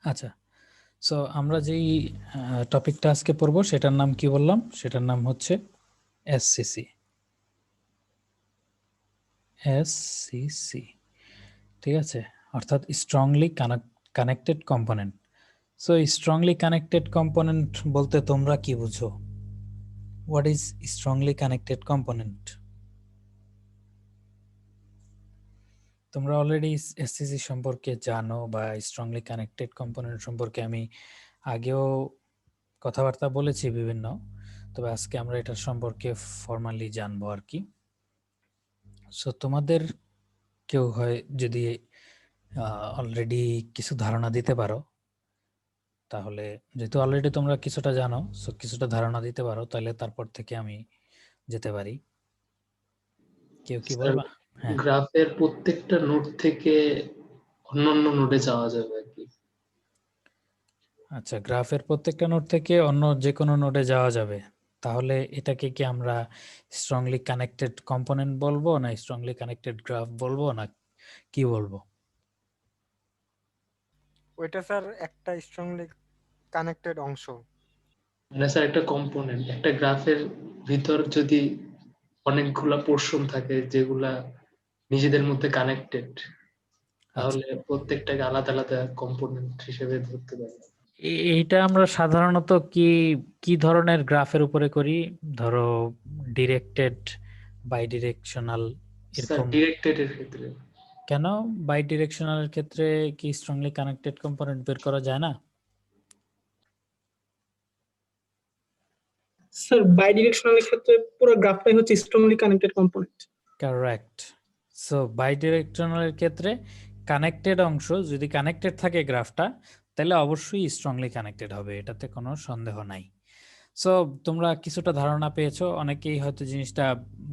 আচ্ছা, সো আমরা যেই টপিকটা আজকে পড়বো সেটার নাম কি বললাম? সেটার নাম হচ্ছে এসসিসি। এসসিসি, ঠিক আছে, অর্থাৎ strongly connected component. So strongly connected component বলতে তোমরা কি বুঝো? What is strongly connected component? তোমরা অলরেডি এসসিসি সম্পর্কে জানো বা স্ট্রংলি কানেক্টেড কম্পোনেন্ট সম্পর্কে আমি আগেও কথাবার্তা বলেছি বিভিন্ন, তবে আজকে আমরা এটার সম্পর্কে ফর্মালি জানবো আর কি। সো তোমাদের কেউ হয় যদি অলরেডি কিছু ধারণা দিতে পারো, তাহলে যেহেতু অলরেডি তোমরা কিছুটা জানো, সো কিছুটা ধারণা দিতে পারো, তাহলে তারপর থেকে আমি যেতে পারি। কেউ কি স্যার, বলবা? হ্যাঁ, গ্রাফের প্রত্যেকটা নোড থেকে অন্যান্য নোডে যাওয়া যাবে আর কি। আচ্ছা, গ্রাফের প্রত্যেকটা নোড থেকে অন্য যে কোনো নোডে যাওয়া যাবে, তাহলে এটাকে কি আমরা স্ট্রংলি কানেক্টেড কম্পোনেন্ট বলবো, না স্ট্রংলি কানেক্টেড গ্রাফ বলবো, না কি বলবো? ওইটা স্যার একটা স্ট্রংলি কানেক্টেড অংশ। মানে স্যার একটা কম্পোনেন্ট, একটা গ্রাফের ভিতর যদি অনেকগুলা পোর্শন থাকে যেগুলা নিজেদের মধ্যে কানেক্টেড, আচ্ছা, তাহলে প্রত্যেকটাকে আলাদা আলাদা কম্পোনেন্ট হিসেবে ধরতে পারি। এইটা আমরা সাধারণত কি কি ধরনের গ্রাফের উপরে করি? ধরো ডিরেক্টেড, বাই ডিরেকশনাল, স্যার, এরকম। ডিরেক্টেড এর ক্ষেত্রে কেন বাই ডিরেকশনাল ক্ষেত্রে কি স্ট্রংলি কানেক্টেড কম্পোনেন্ট বের করা যায় না? স্যার বাই ডিরেকশনাল ক্ষেত্রে পুরো গ্রাফটাই হচ্ছে strongly connected component. Correct. So বাই ডিরেকশনালের ক্ষেত্রে কানেক্টেড অংশ যদি কানেক্টেড থাকে গ্রাফটা, তাহলে অবশ্যই স্ট্রংলি কানেক্টেড হবে, এটাতে কোনো সন্দেহ নাই। সো তোমরা কিছুটা ধারণা পেয়েছো, অনেকেই হয়তো জিনিসটা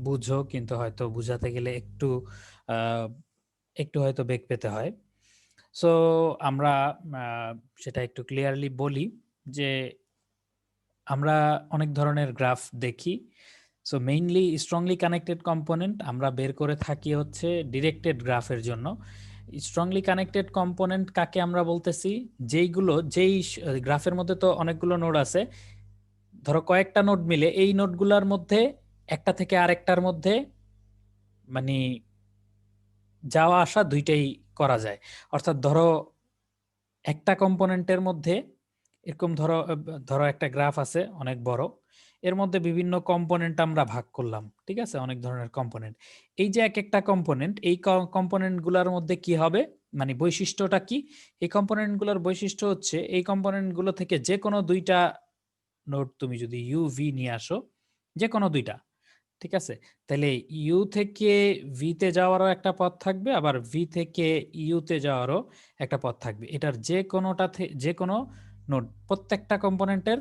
বুঝো, কিন্তু হয়তো বুঝাতে গেলে আহ, একটু হয়তো বেগ পেতে হয়। সো আমরা আহ, সেটা একটু ক্লিয়ারলি বলি যে আমরা অনেক ধরনের গ্রাফ দেখি। So mainly strongly connected component আমরা বের করে থাকি হচ্ছে ডিরেক্টেড গ্রাফের জন্য। স্ট্রংলি কানেক্টেড কম্পোনেন্ট কাকে আমরা বলতেছি? যেই গ্রাফের মধ্যে তো অনেকগুলো নোড আছে, ধরো কয়েকটা নোড মিলে এই নোডগুলোর মধ্যে একটা থেকে আরেকটার মধ্যে মানে যাওয়া আসা দুইটাই করা যায়। অর্থাৎ ধরো একটা কম্পোনেন্টের মধ্যে এরকম ধরো ধরো একটা গ্রাফ আছে অনেক বড়, এর মধ্যে বিভিন্ন কম্পোনেন্ট আমরা ভাগ করলাম, ঠিক আছে, অনেক ধরনের কম্পোনেন্ট। এই যে এক একটা কম্পোনেন্ট, এই কম্পোনেন্ট গুলার মধ্যে কি হবে, মানে বৈশিষ্ট্যটা কি? এই কম্পোনেন্ট গুলোর বৈশিষ্ট্য হচ্ছে এই কম্পোনেন্ট গুলো থেকে যে কোনো দুইটা নোড তুমি যদি ইউ ভি নিয়ে আসো, যে কোনো দুইটা, ঠিক আছে, তাহলে ইউ থেকে ভি তে যাওয়ারও একটা পথ থাকবে, আবার ভি থেকে ইউ তে যাওয়ারও একটা পথ থাকবে। এটার যে কোনোটা যে কোনো নোড, প্রত্যেকটা কম্পোনেন্টের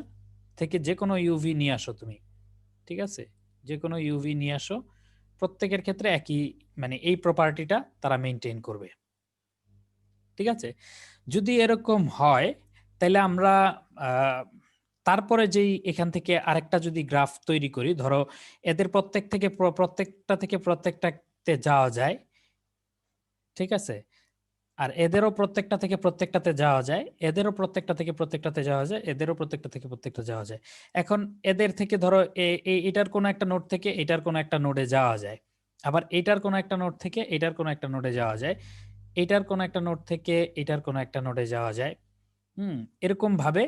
থেকে যে কোনো ইউভি নিয়ে আসো তুমি, ঠিক আছে, যে কোনো ইউভি নিয়ে আসো, প্রত্যেকের ক্ষেত্রে একই মানে এই প্রপার্টিটা তারা মেনটেন করবে, ঠিক আছে। যদি এরকম হয়, তাহলে আমরা আহ, তারপরে যেই এখান থেকে আরেকটা যদি গ্রাফ তৈরি করি, ধরো এদের প্রত্যেকটা থেকে প্রত্যেকটাতে যাওয়া যায়, ঠিক আছে, আর এদেরও প্রত্যেকটা থেকে প্রত্যেকটাতে যাওয়া যায়, এদেরও প্রত্যেকটা থেকে প্রত্যেকটাতে যাওয়া যায়, এদেরও প্রত্যেকটা থেকে প্রত্যেকটা যাওয়া যায়। এখন এদের থেকে ধরো এটার কোনো একটা নোড থেকে এটার কোনো একটা নোডে যাওয়া যায়, আবার এটার কোনো একটা নোড থেকে এটার কোনো একটা নোডে যাওয়া যায়, এটার কোনো একটা নোড থেকে এটার কোনো একটা নোডে যাওয়া যায়। এরকম ভাবে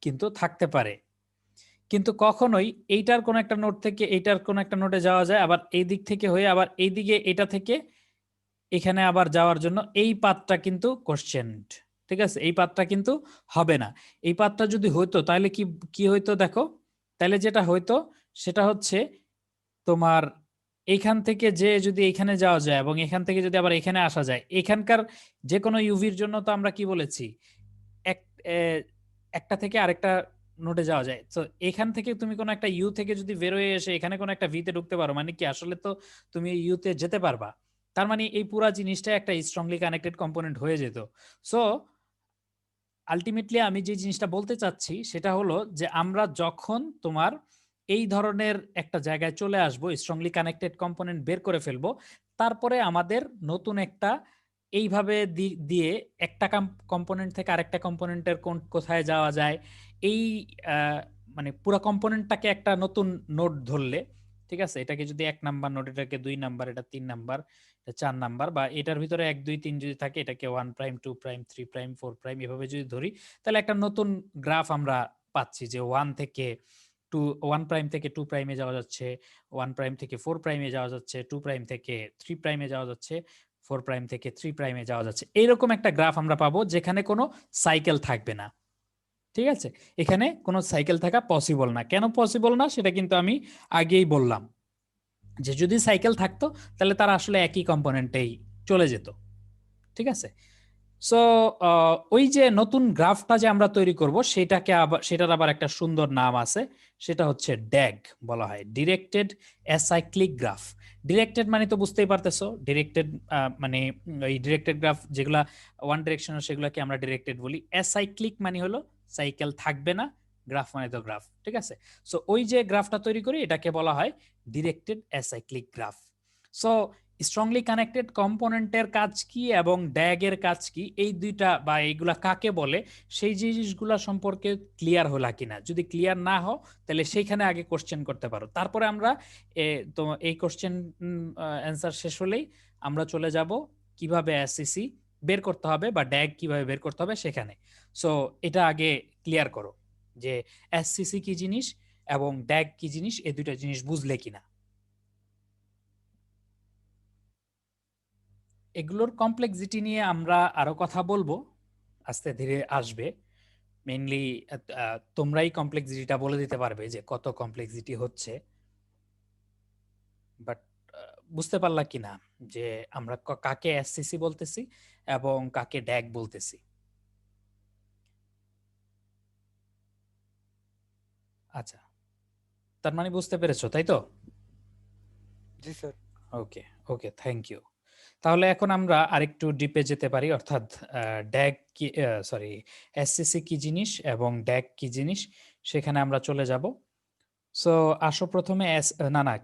কিন্তু থাকতে পারে, কিন্তু কখনোই এইটার কোন একটা নোড থেকে এইটার কোন একটা নোডে যাওয়া যায়, আবার এই দিক থেকে হয়ে আবার এই দিকে এটা থেকে এখানে আবার যাওয়ার জন্য এই পাথটা কিন্তু কোশ্চেনড, ঠিক আছে, এই পাথটা কিন্তু হবে না। এই পাথটা যদি হইতো তাহলে কি কি হইতো দেখো, তাহলে যেটা হইতো সেটা হচ্ছে তোমার এইখান থেকে যে যদি এখানে যাওয়া যায় এবং এখান থেকে যদি আবার এখানে আসা যায়, এখানকার যে কোনো ইউভির জন্য তো আমরা কি বলেছি, এক একটা থেকে আরেকটা নোটে যাওয়া যায়। তো এখান থেকে তুমি কোনো একটা ইউ থেকে যদি বের হয়ে এসে এখানে কোনো একটা ভিতে ঢুকতে পারো, মানে কি আসলে তো তুমি ইউতে যেতে পারবা। তার মানে এই পুরা জিনিসটা একটা স্ট্রংলি কানেক্টেড কম্পোনেন্ট হয়ে যেত। সো আলটিমেটলি আমি যে জিনিসটা বলতে চাচ্ছি সেটা হলো যে আমরা যখন তোমার এই ধরনের একটা জায়গায় চলে আসবো, স্ট্রংলি কানেক্টেড কম্পোনেন্ট বের করে ফেলবো, তারপরে আমাদের নতুন একটা এইভাবে দিয়ে একটা কম্পোনেন্ট থেকে আরেকটা কম্পোনেন্টের কোথায় যাওয়া যায়, এই মানে পুরো কম্পোনেন্টটাকে একটা নতুন নোড ধরলে, ঠিক আছে, এটাকে যদি 1 নাম্বার নোড, এটাকে 2 নাম্বার, এটা 3 নাম্বার, এটা 4 নাম্বার, বা এটার ভিতরে 1 2 3 যদি থাকে, এটাকে 1 প্রাইম 2 প্রাইম 3 প্রাইম 4 প্রাইম এভাবে যদি ধরি, তাহলে একটা নতুন গ্রাফ আমরা পাচ্ছি যে 1 থেকে 2, 1 প্রাইম থেকে 2 প্রাইমে যাওয়া যাচ্ছে, 1 প্রাইম থেকে 4 প্রাইমে যাওয়া যাচ্ছে, 2 প্রাইম থেকে 3 প্রাইমে যাওয়া যাচ্ছে, 4 প্রাইম থেকে 3 প্রাইমে যাওয়া যাচ্ছে। এইরকম একটা গ্রাফ আমরা পাবো যেখানে কোনো সাইকেল থাকবে না। ঠিক আছে, এখানে কোনো সাইকেল থাকা পসিবল না। কেন পসিবল না সেটা কিন্তু আমি আগেই বললাম, যে যদি সাইকেল থাকতো তাহলে তারা আসলে একই কম্পোনেন্টেই চলে যেত। ঠিক আছে, সো ওই যে নতুন গ্রাফটা যে আমরা তৈরি করব, সেটার আবার একটা সুন্দর নাম আছে, সেটা হচ্ছে ড্যাগ বলা হয়, ডিরেক্টেড অ্যাসাইক্লিক গ্রাফ। ডিরেক্টেড মানে তো বুঝতেই পারতেছো, ডিরেক্টেড মানে ওই ডিরেক্টেড গ্রাফ যেগুলা ওয়ান ডিরেকশনাল সেগুলোকে আমরা ডিরেক্টেড বলি। অ্যাসাইক্লিক মানে হলো সাইকেল থাকবে না, গ্রাফ মানে তো গ্রাফ। ঠিক আছে, সো ওই যে গ্রাফটা তৈরি করি এটাকে বলা হয় directed acyclic graph. So strongly connected কম্পোনেন্টের কাজ কি এবং ড্যাগের কাজ কি, এই দুইটা বা এইগুলা কাকে বলে, সেই জিনিসগুলা সম্পর্কে ক্লিয়ার হলা কিনা। যদি ক্লিয়ার না হও তাহলে সেইখানে আগে কোশ্চেন করতে পারো, তারপরে আমরা তো এই কোশ্চেন অ্যান্সার শেষ হলেই আমরা চলে যাব কিভাবে এসসিসি বের করতে হবে বা ড্যাগ কিভাবে বের করতে হবে সেখানে। সো এটা আগে ক্লিয়ার করো যে এসসিসি কি জিনিস এবং ড্যাগ কি জিনিস, এই দুইটা জিনিস বুঝলে কিনা। এগুলোর কমপ্লেক্সিটি নিয়ে আমরা আরো কথা বলবো, আস্তে ধীরে আসবে। মেইনলি তোমরাই কমপ্লেক্সিটিটা বলে দিতে পারবে যে কত কমপ্লেক্সিটি হচ্ছে। বাট বুঝতে পারলা কিনা যে আমরা কাকে এসসিসি বলতেছি এবং কাকে ড্যাগ বলতেছি? আচ্ছা, তার মানে বুঝতে পেরেছো, তাই তো? জি sir. Okay, okay, thank you. তাহলে এখন আমরা আরেকটু ডিপে যেতে পারি, অর্থাৎ ড্যাগ কি, সরি, এসসিসি কি জিনিস এবং ড্যাগ কি জিনিস, সেখানে আমরা চলে যাব। সো আসো প্রথমে না না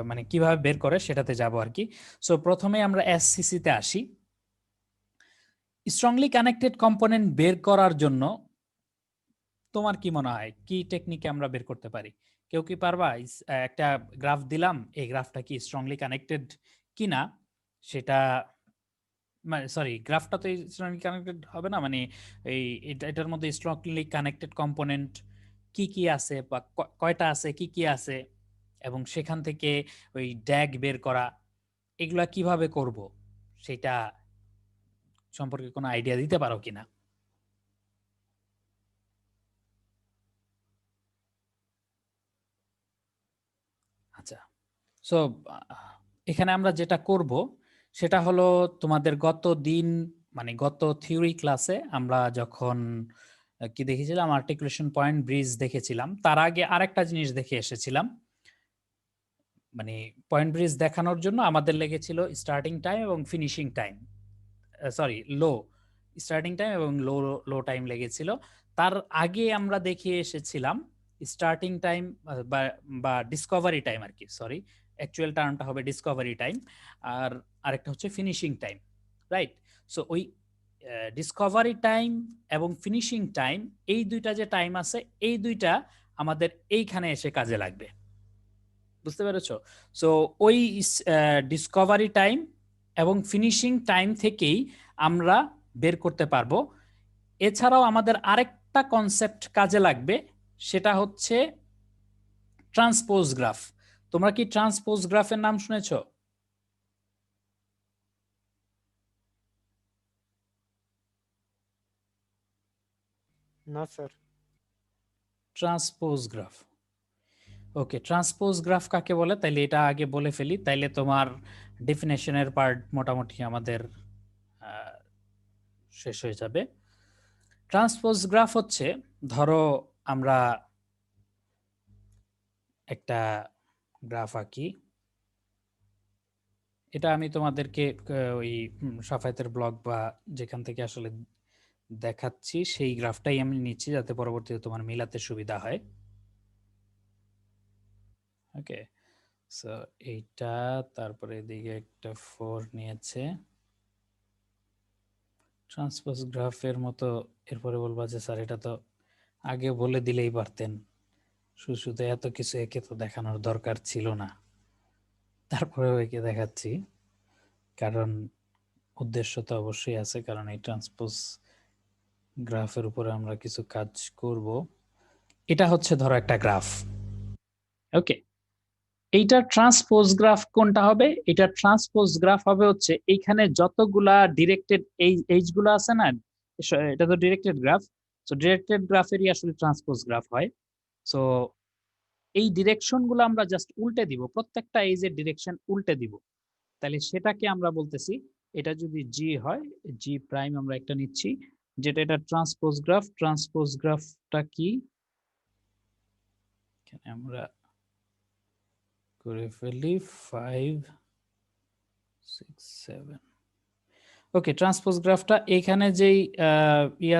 মানে কিভাবে বের করে সেটাতে যাব আর কি। সো প্রথমে আমরা এসসিসি তে আসি। স্ট্রংলি কানেক্টেড কম্পোনেন্ট বের করার জন্য তোমার কি মনে হয় কি টেকনিকে আমরা বের করতে পারি? কেউ কি পারবা? একটা গ্রাফ দিলাম, এই গ্রাফটা কি স্ট্রংলি কানেক্টেড কিনা সেটা, মানে সরি, গ্রাফটা তো স্ট্রংলি কানেক্টেড হবে না, মানে এই এটার মধ্যে স্ট্রংলি কানেক্টেড কম্পোনেন্ট কি কি আছে বা কয়টা আছে, কি কি আছে, এবং সেখান থেকে ওই ড্যাগ বের করা, এগুলা কিভাবে করব সেটা সম্পর্কে কোনো আইডিয়া দিতে পারো কিনা? আচ্ছা, সো এখানে আমরা যেটা করব সেটা হলো, তোমাদের গত দিন মানে গত থিওরি ক্লাসে আমরা যখন কি দেখেছিলাম, আর্টিকুলেশন পয়েন্ট ব্রিজ দেখেছিলাম, তার আগে আরেকটা জিনিস দেখে এসেছিলাম। মানে পয়েন্ট ব্রিজ দেখানোর জন্য আমাদের লেগেছিল স্টার্টিং টাইম এবং ফিনিশিং টাইম, সরি, লো স্টার্টিং টাইম এবং লো লো টাইম লেগেছিল। তার আগে আমরা দেখে এসেছিলাম স্টার্টিং টাইম বা ডিসকভারি টাইম আর কি, সরি, অ্যাকচুয়াল টার্মটা হবে ডিসকভারি টাইম, আর আরেকটা হচ্ছে ফিনিশিং টাইম, রাইট? সো ওই ডিসকভারি টাইম এবং ফিনিশিং টাইম, এই দুইটা যে টাইম আছে, এই দুইটা আমাদের এইখানে এসে কাজে লাগবে। বুঝতে পেরেছো? সো ওই ডিসকভারি টাইম এবং ফিনিশিং টাইম থেকেই আমরা বের করতে পারবো। এছাড়াও আমাদের আরেকটা কনসেপ্ট কাজে লাগবে, সেটা হচ্ছে ট্রান্সপোজ গ্রাফ। তোমরা কি ট্রান্সপোজ গ্রাফের নাম শুনেছো? না স্যার। ট্রান্সপোজ গ্রাফ, ওকে, ট্রান্সপোজ গ্রাফ কাকে বলে তাইলে এটা আগে বলে ফেলি, তাইলে তোমার ডেফিনেশনের পার্ট মোটামুটি আমাদের শেষ হয়ে যাবে। ট্রান্সপোজ গ্রাফ হচ্ছে, ধরো আমরা একটা গ্রাফ আঁকি, এটা আমি তোমাদেরকে ওই সাফায়েতের ব্লগ বা যেখান থেকে আসলে দেখাচ্ছি সেই গ্রাফটাই আমি নিচ্ছি, যাতে পরবর্তীতে তোমার মিলাতে সুবিধা হয়। ওকে, সো এইটা, তারপরে এদিকে একটা 4 নিয়েছে, ট্রান্সপোজ গ্রাফের মতো এরপরে বলবা যে স্যার এটা তো আগে বলে দিলেই পারতেন, শুধু শুধু এত কিছু একে তো দেখানোর দরকার ছিল না। তারপরেও একে দেখাচ্ছি কারণ উদ্দেশ্য তো অবশ্যই আছে, কারণ এই ট্রান্সপোজ গ্রাফের উপরে আমরা কিছু কাজ করব। এটা হচ্ছে ধরো একটা গ্রাফ, ওকে। এইটা ট্রান্সপোজ গ্রাফ কোনটা হবে? এটা ট্রান্সপোজ গ্রাফ হবে হচ্ছে এইখানে যতগুলা ডিরেক্টেড এইজ গুলো আছে না, এটা তো ডিরেক্টেড গ্রাফ। সো ডিরেক্টেড গ্রাফেরই আসলে ট্রান্সপোজ গ্রাফ হয়। সো এই ডিরেকশন গুলো আমরা জাস্ট উল্টে দিব, প্রত্যেকটা এইজের ডিরেকশন উল্টে দিব। তাহলে সেটাকে আমরা বলতেছি, এটা যদি জি হয়, জি প্রাইম আমরা একটা নিচ্ছি, যেটা এটা ট্রান্সপোজ গ্রাফ। ট্রান্সপোজ গ্রাফটা কি এখানে আমরা করে ফেলি 5 6 7। ওকে, ট্রান্সপোজ গ্রাফটা এখানে যেই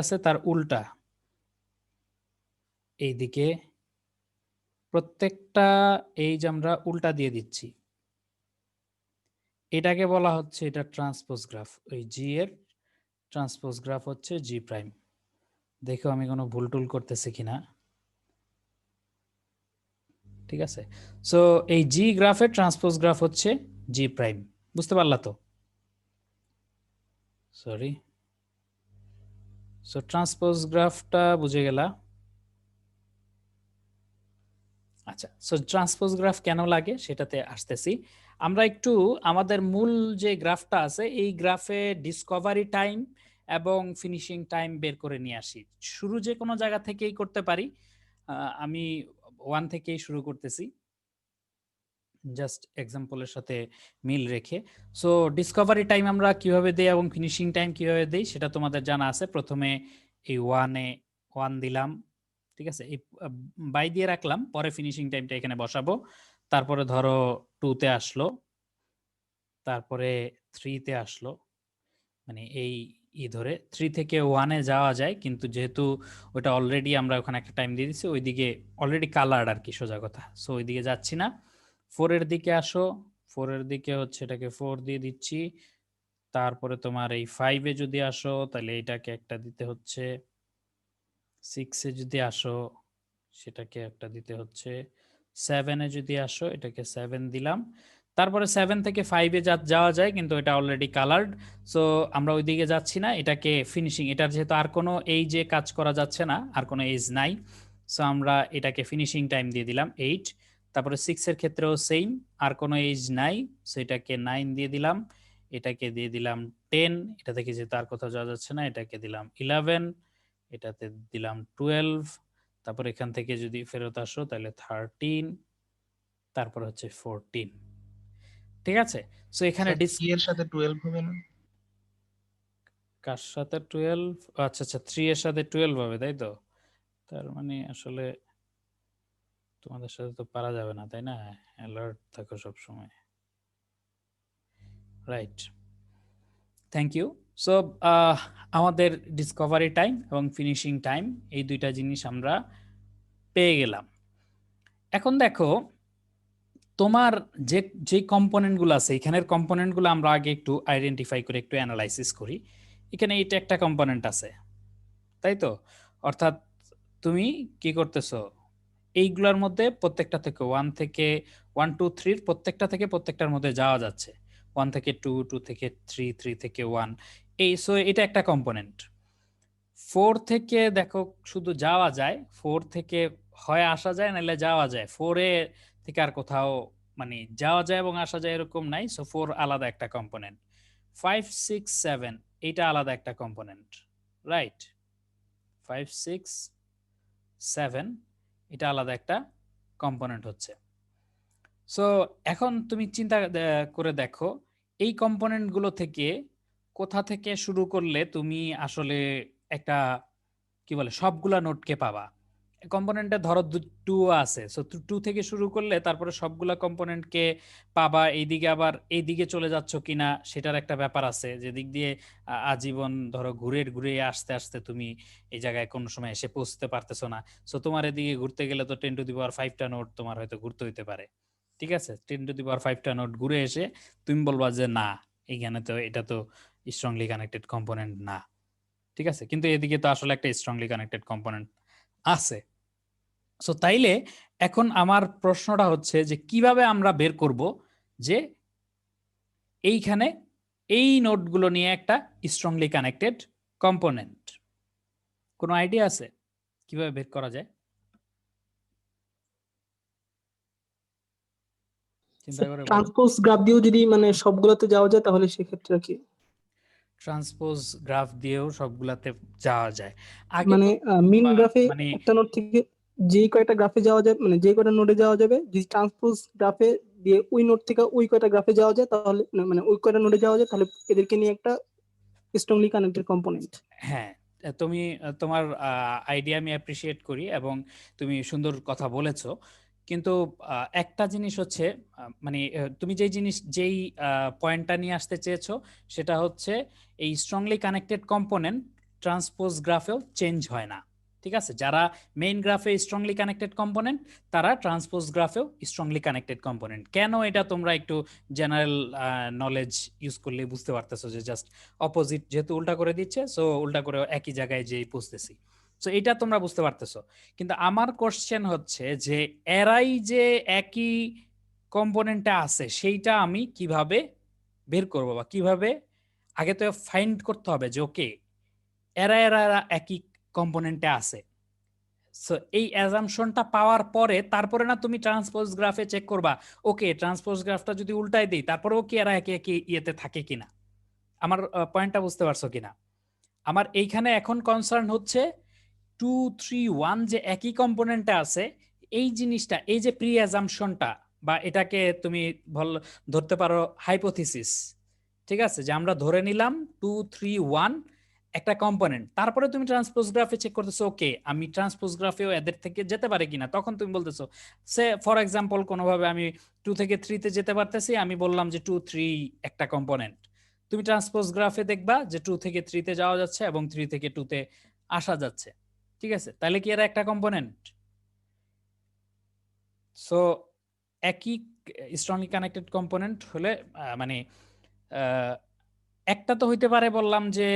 আছে তার উল্টা এইদিকে প্রত্যেকটা এইজ আমরা উল্টা দিয়ে দিচ্ছি। এটাকে বলা হচ্ছে এটা ট্রান্সপোজ গ্রাফ। ওই জি এর ট্রান্সপোজ গ্রাফ হচ্ছে জি প্রাইম। দেখো আমি কোনো ভুল টুল করতেছি কিনা। ঠিক আছে, সো এই জি গ্রাফের ট্রান্সপোজ গ্রাফ হচ্ছে জি প্রাইম। বুঝতে পারলা তো? সরি, সো ট্রান্সপোজ গ্রাফটা বুঝে গেলা। আচ্ছা, সো ট্রান্সপোজ গ্রাফ কেন লাগে সেটাতে আসতেছি। আমরা একটু আমাদের মূল যে গ্রাফটা আছে এই গ্রাফে ডিসকভারি টাইম এবং ফিনিশিং টাইম বের করে নিয়ে আসি। শুরু যে কোনো জায়গা থেকেই করতে পারি, আমি 1 থেকেই শুরু করতেছি জাস্ট এক্সাম্পলের সাথে মিল রেখে। সো ডিসকভারি টাইম আমরা কিভাবে দেই এবং ফিনিশিং টাইম কিভাবে দেই সেটা তোমাদের জানা আছে। প্রথমে এই 1 দিলাম, ঠিক আছে, এই বাই দিয়ে রাখলাম, পরে ফিনিশিং টাইমটা এখানে বসাবো। তারপরে ধরো 2 তে আসলো, তারপরে 3 তে আসলো, মানে এই ধরে 3 থেকে 1-এ যাওয়া যায়, কিন্তু যেহেতু ওটা অলরেডি আমরা ওখানে একটা টাইম দিয়ে দিচ্ছি, ওইদিকে অলরেডি কালার্ড আর কি, সোজা কথা। সো ওইদিকে যাচ্ছি না। 4-এর দিকে আসো, 4-এর দিকে হচ্ছে এটাকে 4 দিয়ে দিচ্ছি। তারপরে তোমার এই 5-এ যদি আসো তাহলে এটাকে একটা দিতে হচ্ছে। 6-এ যদি আসো সেটাকে একটা দিতে হচ্ছে। 7-এ যদি আসো এটাকে 7 দিলাম। তারপরে 7 থেকে 5-এ যাওয়া যায়, কিন্তু এটা অলরেডি কালার্ড। সো আমরা ওইদিকে যাচ্ছি না, এটাকে ফিনিশিং, এটার যেহেতু আর কোনো এই যে কাজ করা যাচ্ছে না, আর কোনো এজ নাই, সো আমরা এটাকে ফিনিশিং টাইম দিয়ে দিলাম 8। তারপরে 6-এর ক্ষেত্রেও সেম, আর কোনো এজ নাই, সো এটাকে 9 দিয়ে দিলাম। এটাকে দিয়ে দিলাম 10, এটা থেকে যেহেতু আর কোথাও যাওয়া যাচ্ছে না এটাকে দিলাম 11, এটাতে দিলাম 12। তারপর এখান থেকে যদি ফেরত আসো তাহলে 13, তারপর হচ্ছে 14। ঠিক আছে, সো এখানে স্যার 3 এর সাথে 12 হবে না? কার সাথে 12? আচ্ছা আচ্ছা, 3 এর সাথে 12 হবে, তাই তো? তার মানে আসলে তোমাদের সাথে তো পারা যাবে না, তাই না? অ্যালার্ট থাকো সব সময়। Right, thank you. সো আমাদের ডিসকভারি টাইম এবং ফিনিশিং টাইম এই দুইটা জিনিস আমরা পেয়ে গেলাম। এখন দেখো তোমার যে যে কম্পোনেন্টগুলো আছে, এখানের কম্পোনেন্টগুলো আমরা আগে একটু আইডেন্টিফাই করে একটু অ্যানালাইসিস করি। এখানে এটা একটা কম্পোনেন্ট আছে, তাই তো? অর্থাৎ তুমি কি করতেছো, এইগুলোর মধ্যে প্রত্যেকটা থেকে 1 থেকে 1 2 3 প্রত্যেকটা থেকে প্রত্যেকটার মধ্যে যাওয়া যাচ্ছে। 1 থেকে 2, 2 থেকে 3, 3 থেকে 1, এই সো এটা একটা কম্পোনেন্ট। 4 থেকে দেখো শুধু যাওয়া যায়, 4 থেকে হয় আসা যায় নাহলে যাওয়া যায়, 4-এ থেকে আর কোথাও মানে যাওয়া যায় এবং আসা যায় এরকম নাই। সো 4 আলাদা একটা কম্পোনেন্ট। 5 6 7 এটা আলাদা একটা কম্পোনেন্ট, রাইট? 5 6 7 এটা আলাদা একটা কম্পোনেন্ট হচ্ছে। সো এখন তুমি চিন্তা করে দেখো এই কম্পোনেন্টগুলো থেকে কোথা থেকে শুরু করলে তুমি আসলে একটা কি বলে সবগুলা নোটকে পাবা। কম্পোনেন্টে ধরো 2 আছে, সো 2 থেকে শুরু করলে তারপরে সবগুলা কম্পোনেন্টকে পাবা। এইদিকে আবার এইদিকে চলে যাচ্ছ কিনা সেটার একটা ব্যাপার আছে, যে দিক দিয়ে আজীবন ধরো ঘুরে ঘুরে আস্তে আস্তে তুমি এই জায়গায় কোনো সময় এসে পৌঁছতে পারতেছো না। সো তোমার এদিকে ঘুরতে গেলে তো 10⁵ নোট তোমার হয়তো ঘুরতে হইতে পারে। ঠিক আছে, 10⁵ নোট ঘুরে এসে তুমি বলবা যে না, এইখানে তো এটা তো স্ট্রংলি কানেক্টেড কম্পোনেন্ট না। ঠিক আছে, কিন্তু এদিকে তো আসলে একটা স্ট্রংলি কানেক্টেড কম্পোনেন্ট আছে। সো তাইলে এখন আমার প্রশ্নটা হচ্ছে যে কিভাবে আমরা বের করব যে এইখানে এই নোডগুলো নিয়ে একটা স্ট্রংলি কানেক্টেড কম্পোনেন্ট। কোনো আইডিয়া আছে কিভাবে বের করা যায়? চিন্তা করে বলো। ট্রান্সপোজ গ্রাফ দিয়েও যদি মানে সবগুলোতে যাওয়া যায় তাহলে সেক্ষেত্রে কি ট্রান্সপোজ গ্রাফ দিয়েও সবগুলাতে যাওয়া যায়। আগে মানে মিন গ্রাফে মানে একটা নোড থেকে যেই কয়টা গ্রাফে যাওয়া যায় মানে যে কয়টা নোডে যাওয়া যাবে যদি ট্রান্সপোজ গ্রাফে দিয়ে ওই নোড থেকে ওই কয়টা গ্রাফে যাওয়া যায় তাহলে মানে ওই কয়টা নোডে যাওয়া যায় তাহলে এদেরকে নিয়ে একটা স্ট্রংলি কানেক্টেড কম্পোনেন্ট। হ্যাঁ, তুমি তোমার আইডিয়া আমি অ্যাপ্রিসিয়েট করি এবং তুমি সুন্দর কথা বলেছো, কিন্তু একটা জিনিস হচ্ছে মানে তুমি যেই পয়েন্টটা নিয়ে আসতে চেয়েছো সেটা হচ্ছে এই স্ট্রংলি কানেক্টেড কম্পোনেন্ট ট্রান্সপোজ গ্রাফেও চেঞ্জ হয় না। ঠিক আছে, যারা মেইন গ্রাফে স্ট্রংলি কানেক্টেড কম্পোনেন্ট তারা ট্রান্সপোজ গ্রাফেও স্ট্রংলি কানেক্টেড কম্পোনেন্ট। কেন এটা তোমরা একটু জেনারেল নলেজ ইউজ করলে বুঝতে পারতেছো যে জাস্ট অপোজিট যেহেতু উল্টা করে দিচ্ছে, সো উল্টা করে একই জায়গায় যেই পৌঁছতেছি, সো এটা তোমরা বুঝতে পারতেছো। কিন্তু আমার কোশ্চেন হচ্ছে যে এরাই যে একই কম্পোনেন্টে আছে সেইটা আমি কিভাবে বের করব, বা কিভাবে আগে তো ফাইন্ড করতে হবে যে ওকে এরা এরা এরা একই কম্পোনেন্টে আছে। সো এই অ্যাজাম্পশনটা পাওয়ার পরে তারপরে না তুমি ট্রান্সপোজ গ্রাফে চেক করবা ওকে ট্রান্সপোজ গ্রাফটা যদি উল্টাই দিই তারপরেও কি এরা একই একই ইয়েতে থাকে কিনা। আমার পয়েন্টটা বুঝতে পারছো কিনা? আমার এইখানে এখন কনসার্ন হচ্ছে 2, 3, 1 যে একই কম্পোনেন্টে আছে এই জিনিসটা, এই যে প্রি অ্যাজাম্পশনটা, বা এটাকে তুমি ধরতে পারো হাইপোথিসিস। ঠিক আছে, যে আমরা ধরে নিলাম 2, 3, 1 একটা কম্পোনেন্ট, তারপরে তুমি ট্রান্সপোজ গ্রাফে চেক করতেছো ওকে আমি ট্রান্সপোজ গ্রাফেও এদের থেকে যেতে পারে কিনা। তখন তুমি বলতেছো সে ফর এক্সাম্পল কোনোভাবে আমি 2 থেকে 3 তে যেতে পারতেছি, আমি বললাম যে 2, 3 একটা কম্পোনেন্ট। তুমি ট্রান্সপোজ গ্রাফে দেখবা যে 2 থেকে 3 তে যাওয়া যাচ্ছে এবং 3 থেকে 2 তে আসা যাচ্ছে। ঠিক আছে, তাহলে কি এরা একটা কম্পোনেন্ট? সো একই স্ট্রংলি কানেক্টেড কম্পোনেন্ট হলে মানে একটা তো হইতে পারে বললাম যে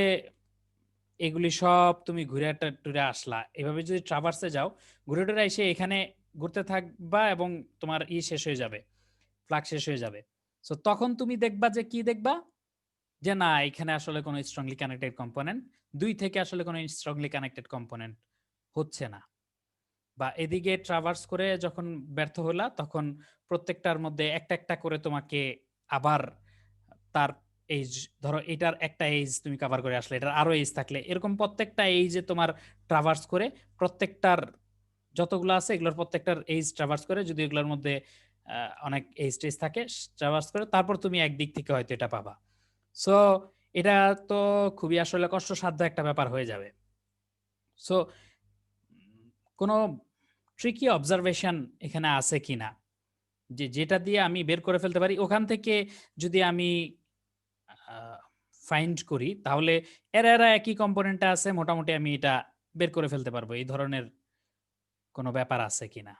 এগুলি সব তুমি ঘুরে টুরে আসলা, এভাবে যদি ট্রাভার্সে যাও ঘুরে টুরে এসে এখানে ঘুরতে থাকবা এবং তোমার শেষ হয়ে যাবে, ফ্লাগ শেষ হয়ে যাবে। সো তখন তুমি দেখবা যে কি দেখবা যে না এখানে আসলে কোনো স্ট্রংলি কানেক্টেড কম্পোনেন্ট 2 থেকে আসলে কোনো স্ট্রংলি কানেক্টেড কম্পোনেন্ট হচ্ছে না। বা এদিকে ট্রাভার্স করে যখন ব্যর্থ হলা তখন প্রত্যেকটার মধ্যে একটা একটা করে তোমাকে আবার তার এজ, ধরো এটার একটা এজ তুমি কভার করে আসলে এটার আরো এজ থাকলে এরকম প্রত্যেকটা এজে তোমার ট্রাভার্স করে প্রত্যেকটার যতগুলো আছে এগুলোর প্রত্যেকটার এজ ট্রাভার্স করে, যদি এগুলোর মধ্যে অনেক এজ টেজ থাকে ট্রাভার্স করে তারপর তুমি একদিক থেকে হয়তো এটা পাবা। সো এটা তো খুবই আসলে কষ্টসাধ্য একটা ব্যাপার হয়ে যাবে। সো কোনো ট্রিকি অবজারভেশন এখানে আছে কিনা যে যেটা দিয়ে আমি বের করে ফেলতে পারি ওখান থেকে যদি আমি ফাইন্ড করি তাহলে এরা এরা একই কম্পোনেন্টে আছে, মোটামুটি আমি এটা বের করে ফেলতে পারবো, এই ধরনের কোনো ব্যাপার আছে কিনা?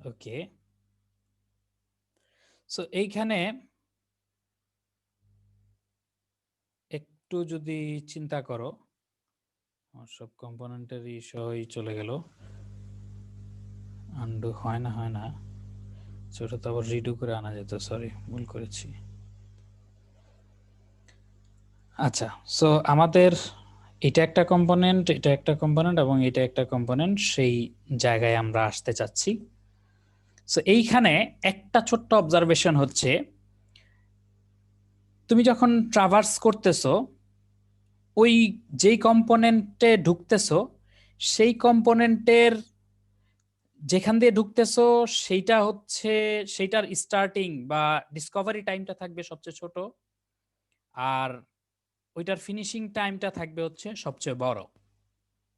ওকে, সো এইখানে একটু যদি চিন্তা করো, সব কম্পোনেন্টের সহই চলে গেল, আন্ডু হয় না সেটা তো আবার রিডু করে আনা যেত, সরি ভুল করেছি। আচ্ছা, সো আমাদের এটা একটা কম্পোনেন্ট, এটা একটা কম্পোনেন্ট এবং এটা একটা কম্পোনেন্ট, সেই জায়গায় আমরা আসতে চাচ্ছি। সো এইখানে একটা ছোট্ট অবজারভেশন হচ্ছে তুমি যখন ট্রাভার্স করতেছো ওই যেই কম্পোনেন্টে ঢুকতেছো সেই কম্পোনেন্টের যেখান দিয়ে ঢুকতেছো সেইটা হচ্ছে সেইটার স্টার্টিং বা ডিসকভারি টাইমটা থাকবে সবচেয়ে ছোট, আর ওইটার ফিনিশিং টাইমটা থাকবে হচ্ছে সবচেয়ে বড়।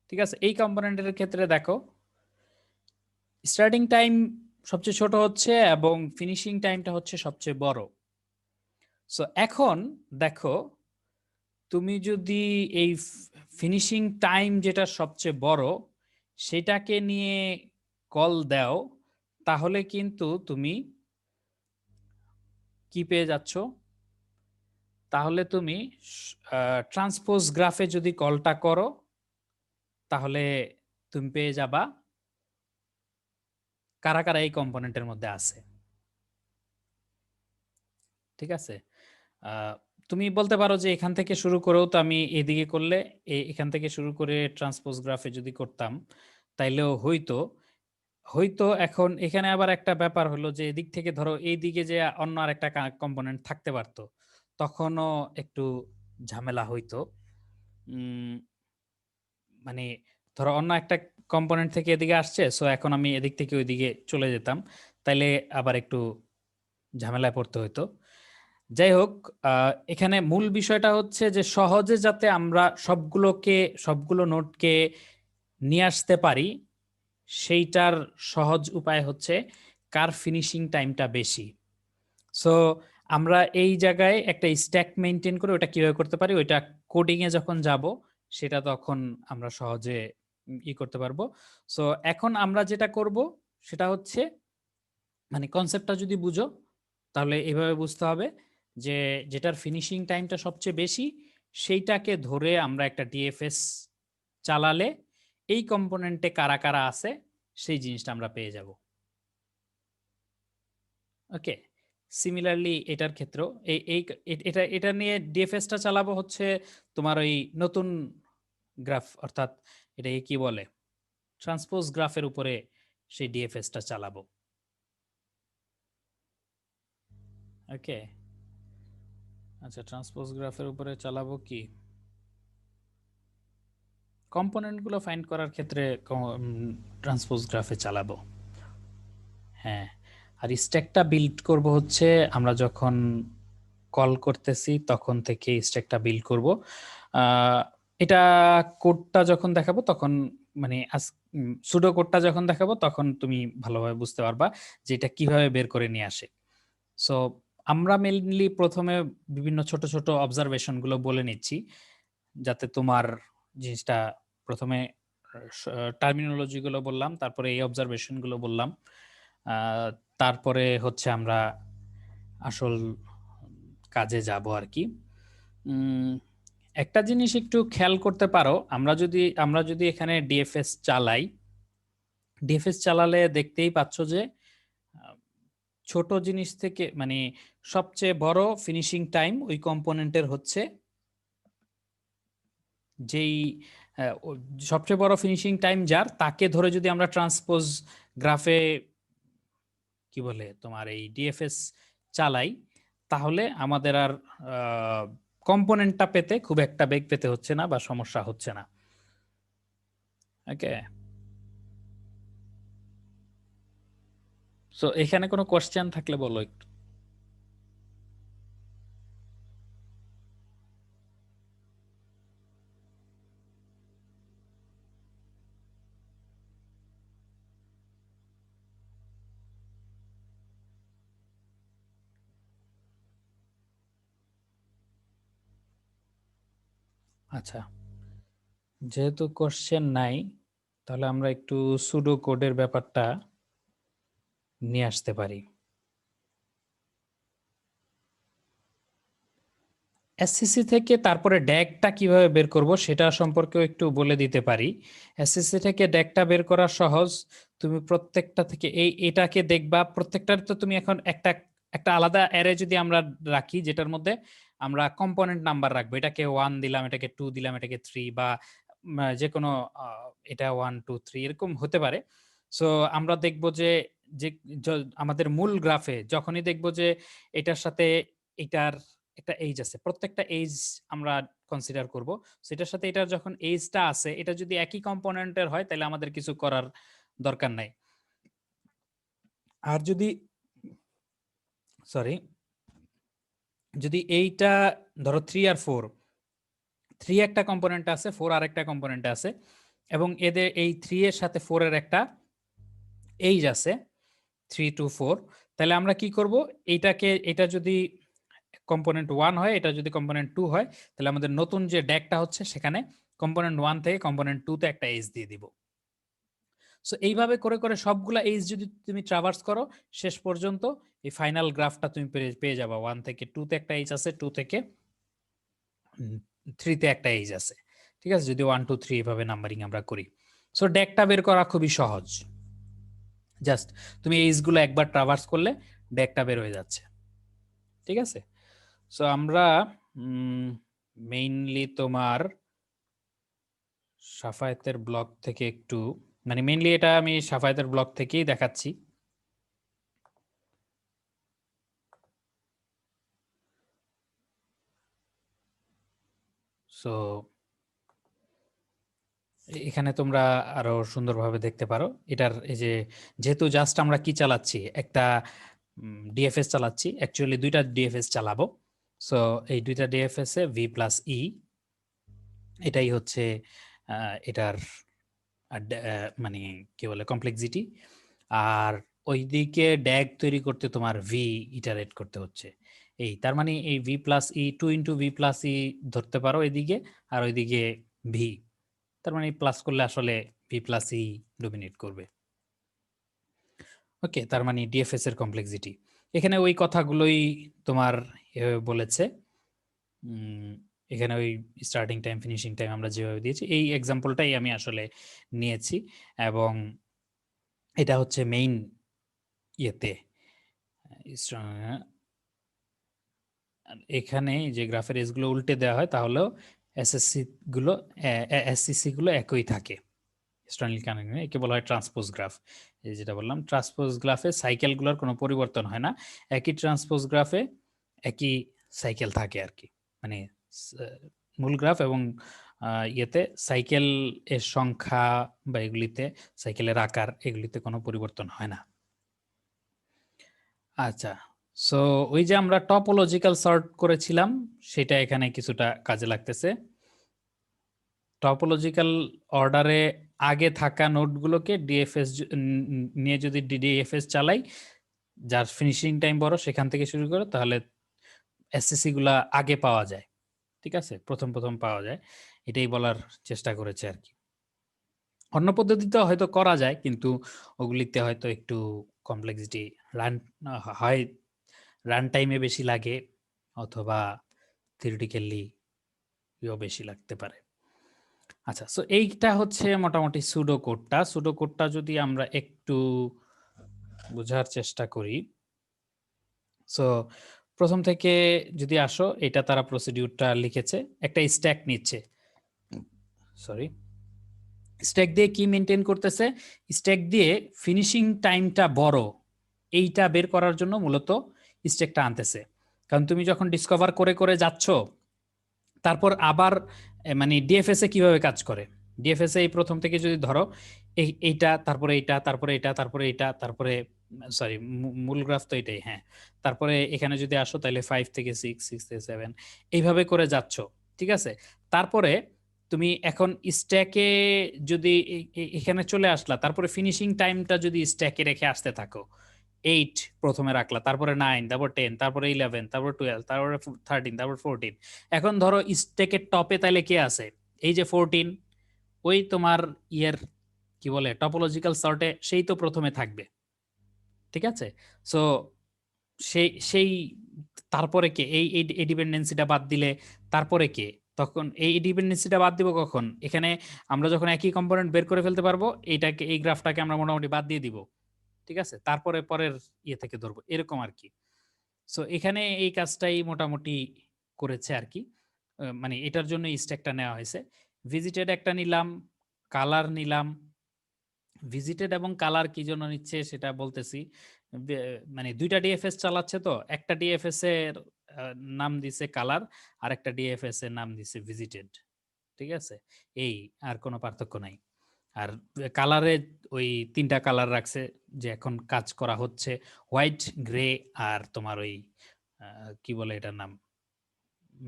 ঠিক আছে, এই কম্পোনেন্টের ক্ষেত্রে দেখো স্টার্টিং টাইম সবচেয়ে ছোট হচ্ছে এবং ফিনিশিং টাইমটা হচ্ছে সবচেয়ে বড়। সো এখন দেখো তুমি যদি এই ফিনিশিং টাইম যেটা সবচেয়ে বড় সেটাকে নিয়ে কল দাও তাহলে কিন্তু তুমি কি পেয়ে যাচ্ছ, তাহলে তুমি ট্রান্সপোজ গ্রাফে যদি কলটা করো তাহলে তুমি পেয়ে যাবা কারা কারা এই কম্পোনেন্টের মধ্যে আছে। ঠিক আছে, তুমি বলতে পারো যে এখান থেকে শুরু করেও তো আমি এদিকে করলে এখান থেকে শুরু করে ট্রান্সপোজ গ্রাফে যদি করতাম তাইলেও হইতো। এখন এখানে আবার একটা ব্যাপার হলো যে এদিক থেকে ধরো এই দিকে যে অন্য আরেকটা কম্পোনেন্ট থাকতে পারতো, তখনও একটু ঝামেলা হইতো। মানে ধরো অন্য একটা কম্পোনেন্ট থেকে এদিকে আসছে, সো এখন আমি এদিক থেকে ওইদিকে চলে যেতাম, তাইলে আবার একটু ঝামেলায় পড়তে হইতো। যাই হোক, এখানে মূল বিষয়টা হচ্ছে যে সহজে যাতে আমরা সবগুলো নোটকে নিয়ে আসতে পারি, সেইটার সহজ উপায় হচ্ছে কার ফিনিশিং টাইমটা বেশি। সো আমরা এই জায়গায় একটা স্ট্যাক মেনটেন করে ওটা কিভাবে করতে পারি, ওইটা কোডিং এ যখন যাব সেটা তখন আমরা সহজে করতে পারবো। সো এখন আমরা যেটা করব সেটা হচ্ছে, মানে কনসেপ্টটা যদি বুঝো তাহলে এভাবে বুঝতে হবে যে যেটার ফিনিশিং টাইমটা সবচেয়ে বেশি সেইটাকে ধরে আমরা একটা ডিএফএস চালালে এই কম্পোনেন্টে কারা কারা আছে সেই জিনিসটা আমরা পেয়ে যাব। ওকে, সিমিলারলি এটার ক্ষেত্রেও এটা নিয়ে ডিএফএসটা চালাবো হচ্ছে তোমার ওই নতুন গ্রাফ, অর্থাৎ এটাকে কি বলে, ট্রান্সপোজ গ্রাফের উপরে সেই ডিএফএসটা চালাবো। ওকে, আচ্ছা, ট্রান্সপোজ গ্রাফের উপরে চালাবো কি, কম্পোনেন্টগুলো ফাইন্ড করার ক্ষেত্রে ট্রান্সপোজ গ্রাফে চালাবো। হ্যাঁ, আর স্ট্যাকটা বিল্ড করব হচ্ছে আমরা যখন কল করতেছি তখন থেকে স্ট্যাকটা বিল্ড করব। এটা কোডটা যখন দেখাবো তখন, মানে সুডো কোডটা যখন দেখাবো তখন তুমি ভালোভাবে বুঝতে পারবা যে এটা কিভাবে বের করে নিয়ে আসে। সো আমরা মেইনলি প্রথমে বিভিন্ন ছোট ছোট অবজারভেশন গুলো বলে নিচ্ছি যাতে তোমার জিনিসটা, প্রথমে টার্মিনোলজি গুলো বললাম, তারপরে এই অবজারভেশন গুলো বললাম, তারপরে হচ্ছে আমরা আসল কাজে যাব আর কি। একটা জিনিস একটু খেয়াল করতে পারো, আমরা যদি এখানে ডিএফএস চালালে দেখতেই পাচ্ছ যে ছোট জিনিস থেকে, মানে সবচেয়ে বড় ফিনিশিং টাইম ওই কম্পোনেন্টের হচ্ছে, যেই সবচেয়ে বড় ফিনিশিং টাইম যার, তাকে ধরে যদি আমরা ট্রান্সপোজ গ্রাফে কি বলে তোমার এই ডিএফএস চালাই, তাহলে আমাদের আর কম্পোনেন্টটা পেতে খুব একটা বেগ পেতে হচ্ছে না বা সমস্যা হচ্ছে না। ওকে, সো এখানে কোনো কোশ্চেন থাকলে বলো একটু। আচ্ছা, যেহেতু কোশ্চেন নাই তাহলে আমরা একটু সুডো কোডের ব্যাপারটা নিয়ে আসতে পারি। এসসিসি থেকে তারপরে ড্যাগটা কিভাবে বের করব সেটা সম্পর্কেও একটু বলে দিতে পারি। এসসিসি থেকে ড্যাগটা বের করা সহজ। তুমি প্রত্যেকটা থেকে এটাকে দেখবা, প্রত্যেকটার তো তুমি এখন একটা আলাদা অ্যারে যদি আমরা রাখি যেটার মধ্যে আমরা কম্পোনেন্ট নাম্বার রাখবো, এটাকে 1 দিলাম, এটাকে 2 দিলাম, এটাকে 3, বা যে কোনো এটা 1 2 3 এরকম হতে পারে। সো আমরা দেখবো যে আমাদের মূল গ্রাফে যখনই দেখবো যে এটার সাথে এটার একটা এজ আছে, প্রত্যেকটা এজ আমরা কনসিডার করব। সেটার সাথে এটার যখন এজটা আছে, এটা যদি একই কম্পোনেন্টের হয় তাহলে আমাদের কিছু করার দরকার নাই। আর যদি এইটা ধরো 3 আর 4, 3 একটা কম্পোনেন্ট আছে, 4 আর একটা কম্পোনেন্ট আছে, এবং এদের এই 3 এর সাথে 4 এর একটা এজ আছে 3 to 4, তাহলে আমরা কি করব, এটা যদি কম্পোনেন্ট 1 হয়, এটা যদি কম্পোনেন্ট 2 হয়, তাহলে আমাদের নতুন যে ড্যাগটা হচ্ছে সেখানে কম্পোনেন্ট 1 থেকে কম্পোনেন্ট 2 তে একটা এজ দিয়ে দিব। সো এইভাবে করে করে সবগুলা এজ যদি তুমি ট্রাভার্স করো, শেষ পর্যন্ত এই ফাইনাল গ্রাফটা তুমি পেয়ে যাবা। 1 থেকে 2 তে একটা এজ আছে, 2 থেকে 3 তে একটা এজ আছে। ঠিক আছে, যদি 1 2 3 এভাবে নাম্বারিং আমরা করি। সো ডেকটা বের করা খুবই সহজ। জাস্ট তুমি এইজগুলো একবার ট্রাভার্স করলে ডেকটা বের হয়ে যাচ্ছে। ঠিক আছে, সো আমরা মেইনলি তোমার সাফায়েতের ব্লগ থেকে একটু, মানে মেইনলি এটা আমি সাফায়েতের ব্লগ থেকেই দেখাচ্ছি। সো এখানে তোমরা আরো সুন্দরভাবে দেখতে পারো এটার এই যে, যেহেতু জাস্ট আমরা কি চালাচ্ছি, একটা ডিএফএস চালাচ্ছি, অ্যাকচুয়ালি দুইটা ডিএফএস চালাবো। সো এই দুইটা DFS A V plus E, এটাই হচ্ছে এটার মানে কি বলে কমপ্লেক্সিটি। আর ওইদিকে ড্যাগ তৈরি করতে তোমার ভি ইটারেট করতে হচ্ছে। এই তার মানে এই V plus E 2 into V plus E ধরতে পারো এদিকে, আর ওইদিকে ভি, তার মানে প্লাস করলে আসলে ভি প্লাস ই ডোমিনেট করবে। ওকে, তার মানে ডিএফএস এর কমপ্লেক্সিটি এখানে ওই কথাগুলোই তোমার বলেছে। এখানে ওই স্টার্টিং টাইম ফিনিশিং টাইম আমরা যেভাবে দিয়েছি, এই এক্সাম্পলটাই আমি আসলে নিয়েছি, এবং এটা হচ্ছে মেইন ইয়েতে। এখানে যে গ্রাফের এজগুলো উল্টে দেওয়া হয় তাহলেও এসএসসি গুলো এসসিসি গুলো একই থাকে। স্ট্রংলি কানেক্টেড, একে বলা হয় ট্রান্সপোজ গ্রাফ। এই যেটা বললাম, ট্রান্সপোজ গ্রাফে সাইকেলগুলোর কোনো পরিবর্তন হয় না, একই ট্রান্সপোজ গ্রাফে একই সাইকেল থাকে আর কি। মানে মূল গ্রাফ এবং ইয়েতে সাইকেল এর সংখ্যা বা এগুলিতে সাইকেলের আকার এগুলিতে কোনো পরিবর্তন হয় না। আচ্ছা, সো ওই যে আমরা টপোলজিক্যাল সর্ট করেছিলাম সেটা এখানে কিছুটা কাজে লাগতেছে। টপোলজিক্যাল অর্ডারে আগে থাকা নোটগুলোকে ডিএফএস নিয়ে যদি ডিএফএস চালাই, যার ফিনিশিং টাইম বড় সেখান থেকে শুরু করে, তাহলে এসসিসি গুলা আগে পাওয়া যায়। ঠিক আছে, প্রথম প্রথম পাওয়া যায়, এটাই বলার চেষ্টা করেছে আর কি। অন্য পদ্ধতিতে হয়তো করা যায়, কিন্তু ওগুলিতে হয়তো একটু কমপ্লেক্সিটি হয়, রান টাইমে বেশি লাগে, অথবা থিওরিটিক্যালি বেশি লাগতে পারে। আচ্ছা, সো এইটা হচ্ছে মোটামুটি সুডো কোডটা। সুডো কোডটা যদি আমরা একটু বোঝার চেষ্টা করি, সো প্রথম থেকে যদি আসো, এটা তারা প্রসিডিউরটা লিখেছে, একটা স্ট্যাক নিচ্ছে, সরি স্ট্যাক দিয়ে কি মেনটেন করতেছে, স্ট্যাক দিয়ে ফিনিশিং টাইমটা বড় এইটা বের করার জন্য মূলত স্ট্যাকটা আনতেছে। কারণ তুমি যখন ডিসকভার করে করে যাচ্ছ, তারপর আবার মানে ডিএফএস এ কিভাবে কাজ করে, ডিএফএস এ এই প্রথম থেকে যদি ধরো এইটা, তারপরে এইটা, তারপরে এইটা, তারপরে এইটা, তারপরে সরি মূল গ্রাফ তো এটাই, হ্যাঁ, তারপরে এখানে যদি আসো তাহলে 5 থেকে 6, 6 থেকে 7 এইভাবে করে যাচ্ছ। ঠিক আছে, তারপরে তুমি এখন স্ট্যাকে যদি এখানে চলে আসলা, তারপরে ফিনিশিং টাইমটা যদি স্ট্যাকে রেখে আসতে থাকো, 8 প্রথমে রাখলা, তারপরে 9, তারপর 10, তারপরে 11, তারপর 12, তারপরে 13, তারপর 14। এখন ধরো স্ট্যাকের টপে তাহলে কে আছে, এই যে 14, ওই তোমার ইয়ের কি বলে টপোলজিক্যাল সর্টে সেই তো প্রথমে থাকবে। ঠিক আছে, সো সেই তারপরে কে, এই ডিপেন্ডেন্সিটা বাদ দিলে তারপরে কে, তখন এই ডিপেন্ডেন্সিটা বাদ দিব কখন, এখানে আমরা যখন একই কম্পোনেন্ট বের করে ফেলতে পারবো, এইটাকে এই গ্রাফটাকে আমরা মোটামুটি বাদ দিয়ে দিব। ঠিক আছে, তারপরে পরের ইয়ে থেকে ধরবো, এরকম আর কি। সো এখানে এই কাজটাই মোটামুটি করেছে আর কি, মানে এটার জন্য স্ট্যাকটা নেওয়া হয়েছে। ভিজিটেড একটা নিলাম, কালার নিলাম। ভিজিটেড এবং কালার কি জন্য নিচ্ছে সেটা বলতেছি। মানে দুইটা ডিএফএস চালাচ্ছে, তো একটা ডিএফএস এর নাম দিছে কালার, আর একটা ডিএফএস এর নাম দিছে ভিজিটেড। ঠিক আছে, এই আর কোনো পার্থক্য নাই। আর কালারে ওই 3টা কালার রাখছে, যে এখন কাজ করা হচ্ছে হোয়াইট, গ্রে, আর তোমার ওই কি বলে এটার নাম,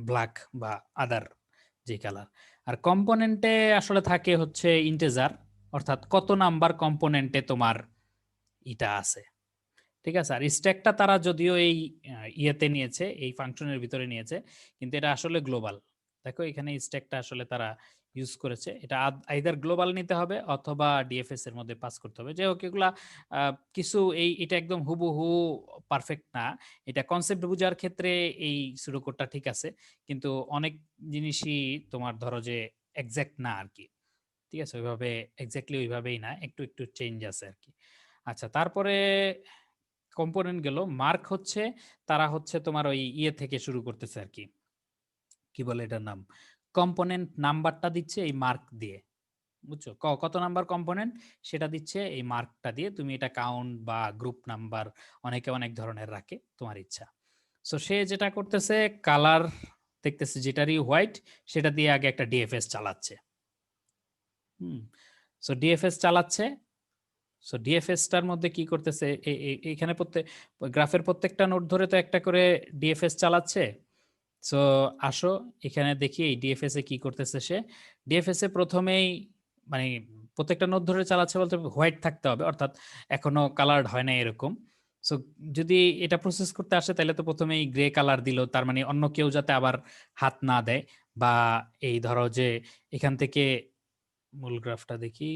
ব্ল্যাক বা আদার যে কালার। আর কম্পোনেন্টে আসলে থাকে হচ্ছে ইন্টিজার, অর্থাৎ কত নাম্বার কম্পোনেন্টে তোমার এটা আছে। ঠিক আছে, আর স্ট্যাকটা তারা যদিও এই ইয়েতে নিয়েছে, এই ফাংশনের ভিতরে নিয়েছে, কিন্তু এটা আসলে গ্লোবাল। দেখো এখানে স্ট্যাকটা আসলে তারা ইউজ করেছে, এটা আইদার গ্লোবাল নিতে হবে অথবা ডিএফএস এর মধ্যে পাস করতে হবে। যাই হোক, এগুলা কিছু এটা একদম হুবহু পারফেক্ট না। এটা কনসেপ্ট বোঝার ক্ষেত্রে এই সুডোকোডটা ঠিক আছে, কিন্তু অনেক জিনিসই তোমার ধরো যে এক্সাক্ট না আর কি। ঠিক আছে, ওইভাবে এক্স্যাক্টলি ওইভাবেই না, একটু একটু চেঞ্জ আছে আর কি। আচ্ছা, তারপরে কম্পোনেন্ট গেল। মার্ক হচ্ছে তারা হচ্ছে তোমার ওই ইয়ে থেকে শুরু করতেছে আর কি, কি বলে এটার নাম, কম্পোনেন্ট নাম্বারটা দিচ্ছে এই মার্ক দিয়ে, বুঝছো? কত নাম্বার কম্পোনেন্ট সেটা দিচ্ছে এই মার্কটা দিয়ে। তুমি এটা কাউন্ট বা গ্রুপ নাম্বার অনেকে অনেক ধরনের রাখে, তোমার ইচ্ছা। সো সে যেটা করতেছে, কালার দেখতেছে যেটারই হোয়াইট, সেটা দিয়ে আগে একটা ডিএফএস চালাচ্ছে। সো ডিএফএস চালাচ্ছে। সো ডিএফএসটার মধ্যে কি করতেছে, এখানে গ্রাফের প্রত্যেকটা নোড ধরে তো একটা করে ডিএফএস চালাচ্ছে। সো আসো এখানে দেখি এই ডিএফএস এ কি করতেছে সে। ডিএফএস এ প্রথমেই মানে প্রত্যেকটা নোড ধরে চালাচ্ছে বলতে হোয়াইট থাকতে হবে, অর্থাৎ এখনো কালার্ড হয় না এরকম। সো যদি এটা প্রসেস করতে আসে তাহলে তো প্রথমেই গ্রে কালার দিল, তার মানে অন্য কেউ যাতে আবার হাত না দেয়, বা এই ধরো যে এখান থেকে মূল গ্রাফটা দেখি,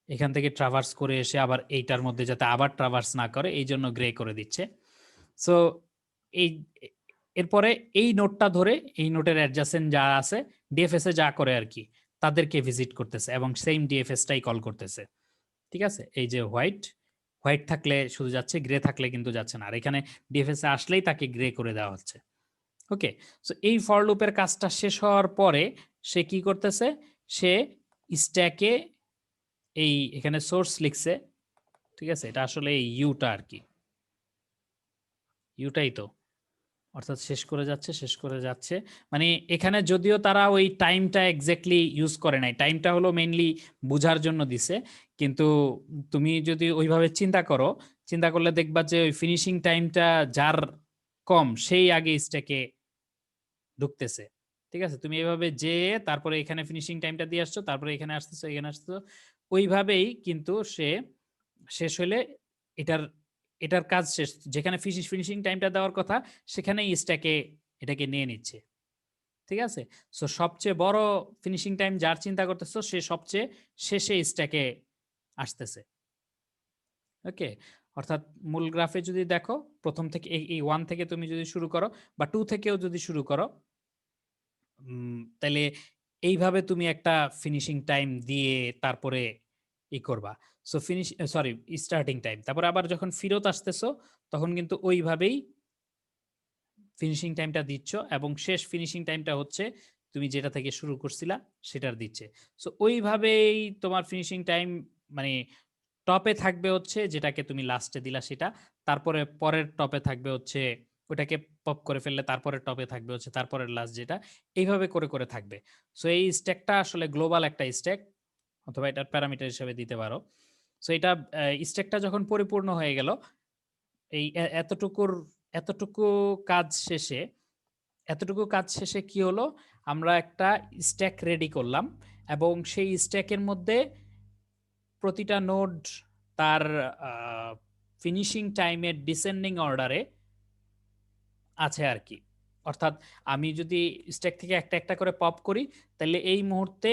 এখান থেকে ট্রাভার্স করে এসে আবার এইটার মধ্যে যাতে আবার ট্রাভার্স না করে, এই জন্য গ্রে করে দিচ্ছে। সো এই এরপরে এই নোটটা ধরে এই নোটের অ্যাডজাসেন্ট যা আছে ডিএফএস এ যা করে আর কি, তাদেরকে ভিজিট করতেছে এবং সেম ডিএফএসটাই কল করতেছে। ঠিক আছে, এই যে হোয়াইট হোয়াইট থাকলে শুধু যাচ্ছে, গ্রে থাকলে কিন্তু যাচ্ছে না। আর এখানে ডিএফএস এ আসলেই তাকে গ্রে করে দেওয়া হচ্ছে। ওকে, সো এই ফর লুপের কাজটা শেষ হওয়ার পরে সে কি করতেছে, সে স্ট্যাকে এই এখানে সোর্স লিখছে। ঠিক আছে, এটা আসলে এই ইউটা আর কি, ইউটাই তো, অর্থাৎ শেষ করে যাচ্ছে শেষ করে যাচ্ছে। মানে এখানে যদিও তারা ওই টাইমটা এক্স্যাক্টলি ইউজ করে নাই, টাইমটা হলো মেইনলি বোঝার জন্য দিছে, কিন্তু তুমি যদি ওইভাবে চিন্তা করলে দেখবা যে ওই ফিনিশিং টাইমটা যার কম সেই আগে স্ট্যাকে ঢুকতেছে। ঠিক আছে, তুমি এভাবে যে তারপরে এখানে ফিনিশিং টাইমটা দিয়ে আসছো, তারপরে এখানে আসতেছো, এখানে আসতেছো, ওইভাবেই কিন্তু সে শেষ হলে এটার কাজ শেষ, যেখানে ফিনিশিং টাইমটা দেওয়ার কথা সেখানেই স্ট্যাকে এটাকে নিয়ে নিচ্ছে। ঠিক আছে, সো সবচেয়ে বড় ফিনিশিং টাইম যার চিন্তা করতেছো সে সবচেয়ে শেষে স্ট্যাকে আসতেছে। ওকে, অর্থাৎ মূল গ্রাফে যদি দেখো প্রথম থেকে এই 1 থেকে তুমি যদি শুরু করো বা 2 থেকেও যদি শুরু করো, তাহলে এইভাবে তুমি একটা ফিনিশিং টাইম দিয়ে তারপরে ই করবা। সো স্টার্টিং টাইম, তারপরে আবার যখন ফেরত আসতেছো তখন কিন্তু ওইভাবেই ফিনিশিং টাইমটা দিচ্ছ, এবং শেষ ফিনিশিং টাইমটা হচ্ছে তুমি যেটা থেকে শুরু করছিলা সেটার দিচ্ছে। সো ওইভাবেই তোমার ফিনিশিং টাইম মানে টপে থাকবে হচ্ছে যেটাকে তুমি লাস্টে দিলা সেটা, তারপরে পরের টপে থাকবে হচ্ছে ওটাকে পপ করে ফেললে তারপরে টপে থাকবে হচ্ছে তারপরের লাস্ট যেটা, এইভাবে করে করে থাকবে। সো এই স্ট্যাকটা আসলে গ্লোবাল একটা স্ট্যাক, অথবা এটার প্যারামিটার হিসেবে দিতে পারো। সো এটা স্ট্যাকটা যখন পরিপূর্ণ হয়ে গেল, এই এতটুকু কাজ শেষে কি হলো, আমরা একটা স্ট্যাক রেডি করলাম, এবং সেই স্ট্যাকের মধ্যে প্রতিটা নোড তার ফিনিশিং টাইমের ডিসেন্ডিং অর্ডারে আছে আর কি। অর্থাৎ আমি যদি স্ট্যাক থেকে একটা একটা করে পপ করি, তাহলে এই মুহূর্তে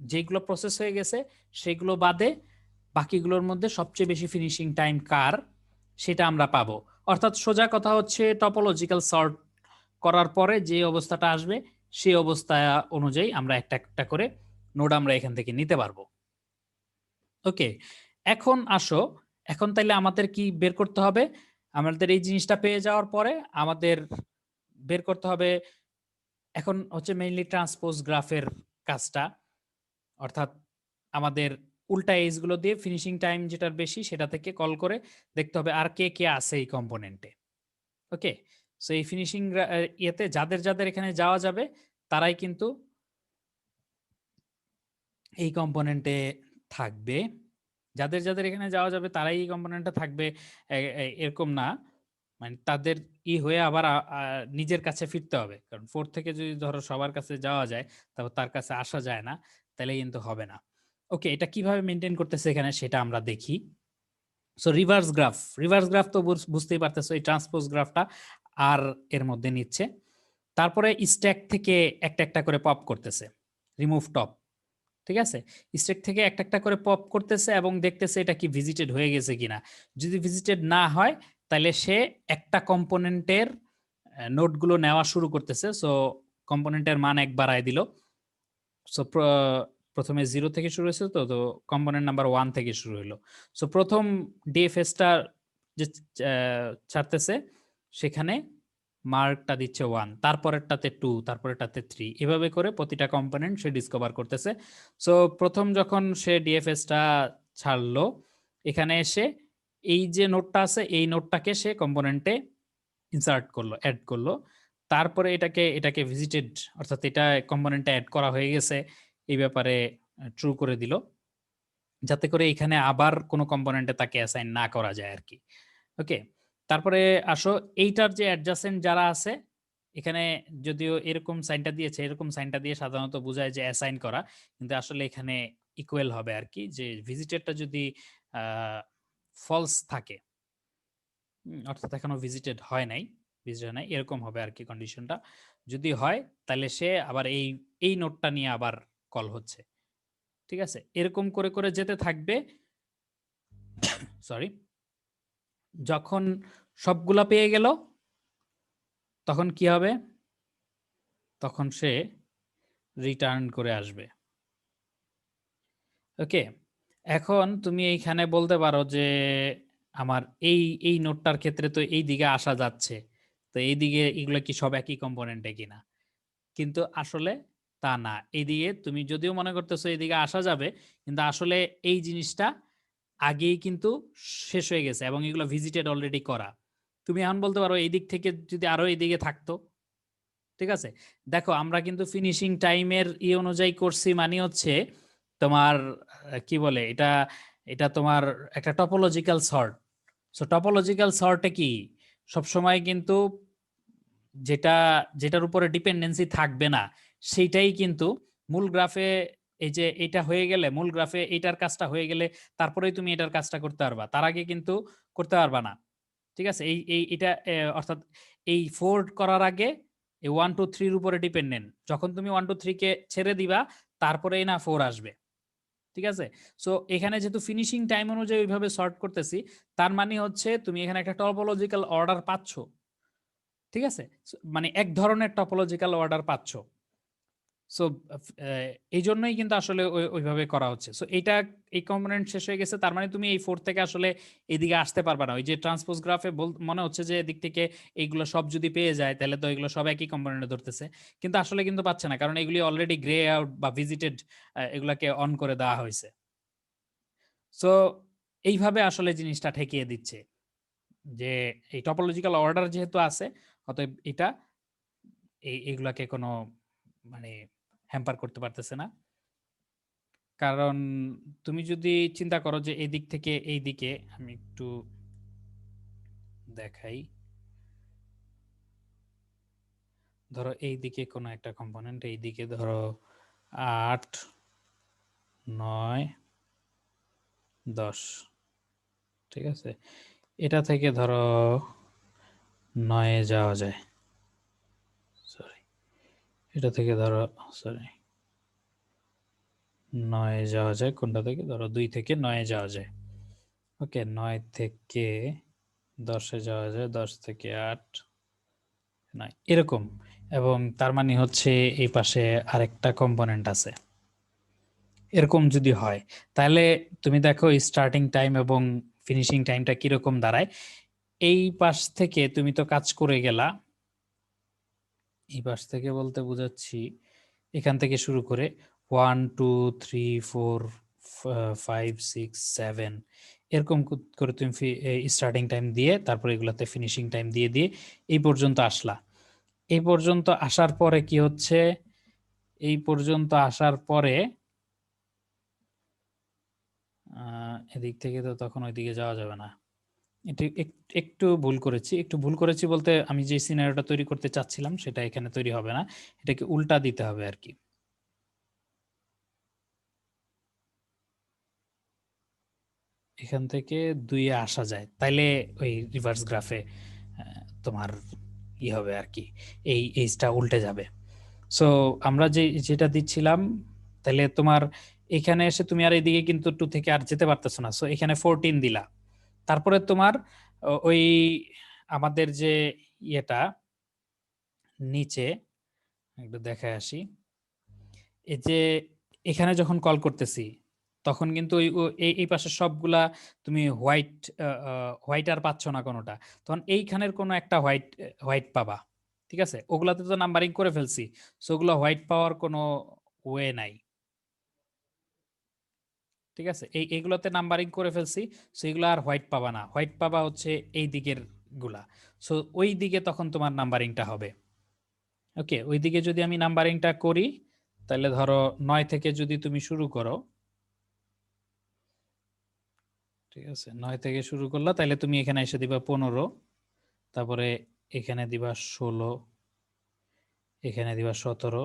যেগুলো প্রসেস হয়ে গেছে সেগুলো বাদে বাকিগুলোর মধ্যে সবচেয়ে বেশি ফিনিশিং টাইম কার সেটা আমরা পাবো। অর্থাৎ সোজা কথা হচ্ছে টপোলজিক্যাল সর্ট করার পরে যে অবস্থাটা আসবে সেই অবস্থা অনুযায়ী আমরা একটা একটা করে নোড আমরা এখান থেকে নিতে পারবো। ওকে, এখন আসো, এখন তাইলে আমাদের কি বের করতে হবে, আমাদের এই জিনিসটা পেয়ে যাওয়ার পরে আমাদের বের করতে হবে এখন হচ্ছে মেইনলি ট্রান্সপোজ গ্রাফের কাজটা। অর্থাৎ আমাদের উল্টা এজ গুলো দিয়ে ফিনিশিং টাইম যেটার বেশি সেটা থেকে কল করে দেখতে হবে আর কে কে আছে এই কম্পোনেন্টে। ওকে, সো এই ফিনিশিং ইয়েতে যাদের যাদের এখানে যাওয়া যাবে তারাই কিন্তু এই কম্পোনেন্টে থাকবে, যাদের যাদের এখানে যাওয়া যাবে তারাই এই কম্পোনেন্টে থাকবে এরকম না, মানে তাদের হয়ে আবার নিজের কাছে ফিরতে হবে। কারণ 4 থেকে যদি ধরো সবার কাছে যাওয়া যায় তারপর তার কাছে আসা যায় না, তাহলে কিন্তু হবে না। ওকে, এটা কিভাবে মেনটেন করতেছে এখানে সেটা আমরা দেখি। সো রিভার্স গ্রাফ তো বুঝতেই পারতেছো, এই ট্রান্সপোজ গ্রাফটা আর এর মধ্যে নিচ্ছে, তারপরে স্ট্যাক থেকে একটা একটা করে পপ করতেছে। রিমুভ টপ, ঠিক আছে? স্ট্যাক থেকে একটা একটা করে পপ করতেছে এবং দেখতেছে এটা কি ভিজিটেড হয়ে গেছে কিনা। যদি ভিজিটেড না হয় তাহলে সে একটা কম্পোনেন্টের নোটগুলো নেওয়া শুরু করতেছে। সো কম্পোনেন্টের মান 1 বাড়ায় দিল। সো প্রথমে 0 থেকে শুরু হয়েছে, তো কম্পোনেন্ট নাম্বার 1 থেকে শুরু হলো। সো প্রথম ডিএফএসটা যে ছাড়তেছে সেখানে মার্কটা দিচ্ছে 1, তারপরেরটাতে 2, তারপরেরটাতে 3, এভাবে করে প্রতিটা কম্পোনেন্ট সে ডিসকভার করতেছে। সো প্রথম যখন সে ডিএফএসটা ছাড়লো, এখানে এসে এই যে নোটটা আছে এই নোটটাকে সে কম্পোনেন্টে ইনসার্ট করলো, অ্যাড করলো। তারপরে এটাকে ভিজিটেড, অর্থাৎ এটা কম্পোনেন্টে অ্যাড করা হয়ে গেছে এই ব্যাপারে ট্রু করে দিল, যাতে করে এখানে আবার কোনো কম্পোনেন্টে তাকে অ্যাসাইন না করা যায় আর কি। ওকে, তারপরে আসো এইটার যে অ্যাডজাসেন্ট যারা আছে, এখানে যদিও এরকম সাইনটা দিয়েছে, এরকম সাইনটা দিয়ে সাধারণত বোঝায় যে অ্যাসাইন করা, কিন্তু আসলে এখানে ইকুয়াল হবে আর কি, যে ভিজিটেডটা যদি ফলস থাকে, অর্থাৎ এখনো ভিজিটেড হয় নাই, এরকম হবে আর কি কন্ডিশনটা। যদি হয় তাহলে সে আবার এই নোটটা নিয়ে আবার কল হচ্ছে, ঠিক আছে? এরকম করে করে যেতে থাকবে। সরি, যখন সবগুলা পেয়ে গেল তখন কি হবে? তখন সে রিটার্ন করে আসবে। ওকে, এখন তুমি এইখানে বলতে পারো যে আমার এই নোটটার ক্ষেত্রে তো এই দিকে আসা যাচ্ছে, তো এই দিকে এগুলো কি সব একই কম্পোনেন্টে কিনা? কিন্তু আসলে তা না। এইদিকে তুমি যদিও মনে করতেছো এইদিকে আসা যাবে, কিন্তু আসলে এই জিনিসটা আগেই কিন্তু শেষ হয়ে গেছে এবং এগুলো ভিজিটেড অলরেডি করা। তুমি এখন বলতে পারো এই দিক থেকে যদি আরো এইদিকে থাকতো, ঠিক আছে? দেখো আমরা কিন্তু ফিনিশিং টাইমের অনুযায়ী করছি, মানে হচ্ছে তোমার কি বলে এটা, এটা তোমার একটা topological sort. So topological saute কি সবসময় কিন্তু যেটার উপরে ডিপেন্ডেন্সি থাকবে না সেইটাই কিন্তু মূল গ্রাফে, এই যে এটা হয়ে গেলে মূল গ্রাফে এইটার কাজটা হয়ে গেলে তারপরেই তুমি এটার কাজটা করতে পারবা, তার আগে কিন্তু করতে পারবা না, ঠিক আছে? এটা অর্থাৎ এই 4 করার আগে এই 1 2 3 এর উপরে ডিপেন্ডেন্ট, যখন তুমি 1 2 3 কে ছেড়ে দিবা তারপরেই না 4 আসবে, ঠিক আছে? সো এখানে যেহেতু ফিনিশিং টাইম অনুযায়ী ওইভাবে সর্ট করতেছি, তার মানে হচ্ছে তুমি এখানে একটা টপোলজিক্যাল অর্ডার পাচ্ছ, ঠিক আছে? মানে এক ধরনের টপোলজিক্যাল অর্ডার পাচ্ছ। সো এই জন্যই কিন্তু আসলে ওইভাবে করা হচ্ছে। সো এইটা এই কম্পোনেন্ট শেষ হয়ে গেছে, তার মানে তুমি এই 4 থেকে আসলে এইদিকে আসতে পারবা না। ওই যে ট্রান্সপোজ গ্রাফে মনে হচ্ছে যে এদিক থেকে এইগুলো সব যদি পেয়ে যায় তাহলে তো এগুলো সব একই কম্পোনেন্টে ধরতেছে, কিন্তু আসলে কিন্তু পাচ্ছে না, কারণ এগুলি অলরেডি গ্রে আউট বা ভিজিটেড, এগুলাকে অন করে দেওয়া হয়েছে। সো এইভাবে আসলে জিনিসটা ঠেকিয়ে দিচ্ছে যে এই টপোলজিক্যাল অর্ডার যেহেতু আছে, অতএব এটা এইগুলাকে কোনো মানে হ্যাম্পার করতে পারতেছে না। কারণ তুমি যদি চিন্তা করো যে এই দিক থেকে এই দিকে, আমি একটু দেখাই, ধরো এই দিকে কোনো একটা কম্পোনেন্ট, এই দিকে ধরো 8 9 10, ঠিক আছে? এটা থেকে ধরো 9 যাওয়া যায়, সরি, এটা থেকে ধরো, সরি, 9 যাওয়া যায়, কোনটা থেকে? ধরো 2 থেকে 9 যাওয়া যায়। ওকে, 9 থেকে 10 যাওয়া যায়, 10 থেকে 8 9, এরকম। এবং তার মানে হচ্ছে এই পাশে আরেকটা কম্পোনেন্ট আছে। এরকম যদি হয় তাহলে তুমি দেখো স্টার্টিং টাইম এবং ফিনিশিং টাইমটা কিরকম দাঁড়ায়। এই পাশ থেকে তুমি তো কাজ করে গেলা, এই পাশ থেকে বলতে বোঝাচ্ছি এখান থেকে শুরু করে 1 2 3 4 5 6 7 এরকম করে তুমি স্টার্টিং টাইম দিয়ে তারপরে এগুলাতে ফিনিশিং টাইম দিয়ে দিয়ে এই পর্যন্ত আসলা। এই পর্যন্ত আসার পরে কি হচ্ছে? এই পর্যন্ত আসার পরে এদিক থেকে তো তখন ওইদিকে যাওয়া যাবে না। এটা একটু ভুল করেছি বলতে আমি যে সিনারিওটা তৈরি করতে চাচ্ছিলাম সেটা এখানে তৈরি হবে না, এটাকে উল্টা দিতে হবে আর কি। এখান থেকে 2 এ আসা যায়, তাইলে ওই রিভার্স গ্রাফে তোমার হবে আর কি, এই এইজটা উল্টে যাবে। সো আমরা যেটা দিচ্ছিলাম, তাহলে তোমার এখানে এসে তুমি আর এইদিকে কিন্তু 2 থেকে আর যেতে পারতেছো না, সো এখানে 14 দিলা। তারপরে তোমার ওই আমাদের যে ইয়েটা নিচে একটু দেখায় আসি, এই যে এখানে যখন কল করতেছি তখন কিন্তু এই পাশের সবগুলা তুমি হোয়াইট আর পাচ্ছ না কোনোটা, তখন এইখানের কোনো একটা হোয়াইট পাবা। ঠিক আছে, ওগুলাতে তো নাম্বারিং করে ফেলছি, সো ওগুলো হোয়াইট পাওয়ার কোনো ওয়ে নাই। ঠিক আছে, এইগুলোতে নাম্বারিং করে ফেলছি, সো এগুলো আর হোয়াইট পাবা না, হোয়াইট পাবা হচ্ছে এই দিকের গুলা। সো ওই দিকে তখন তোমার নাম্বারিংটা হবে। ওকে, ওই দিকে যদি আমি নাম্বারিংটা করি, তাহলে ধরো 9 থেকে যদি তুমি শুরু করো, ঠিক আছে, 9 থেকে শুরু করলা, তাহলে তুমি এখানে এসে দিবা 15, তারপরে এখানে দিবা 16, এখানে দিবা 17,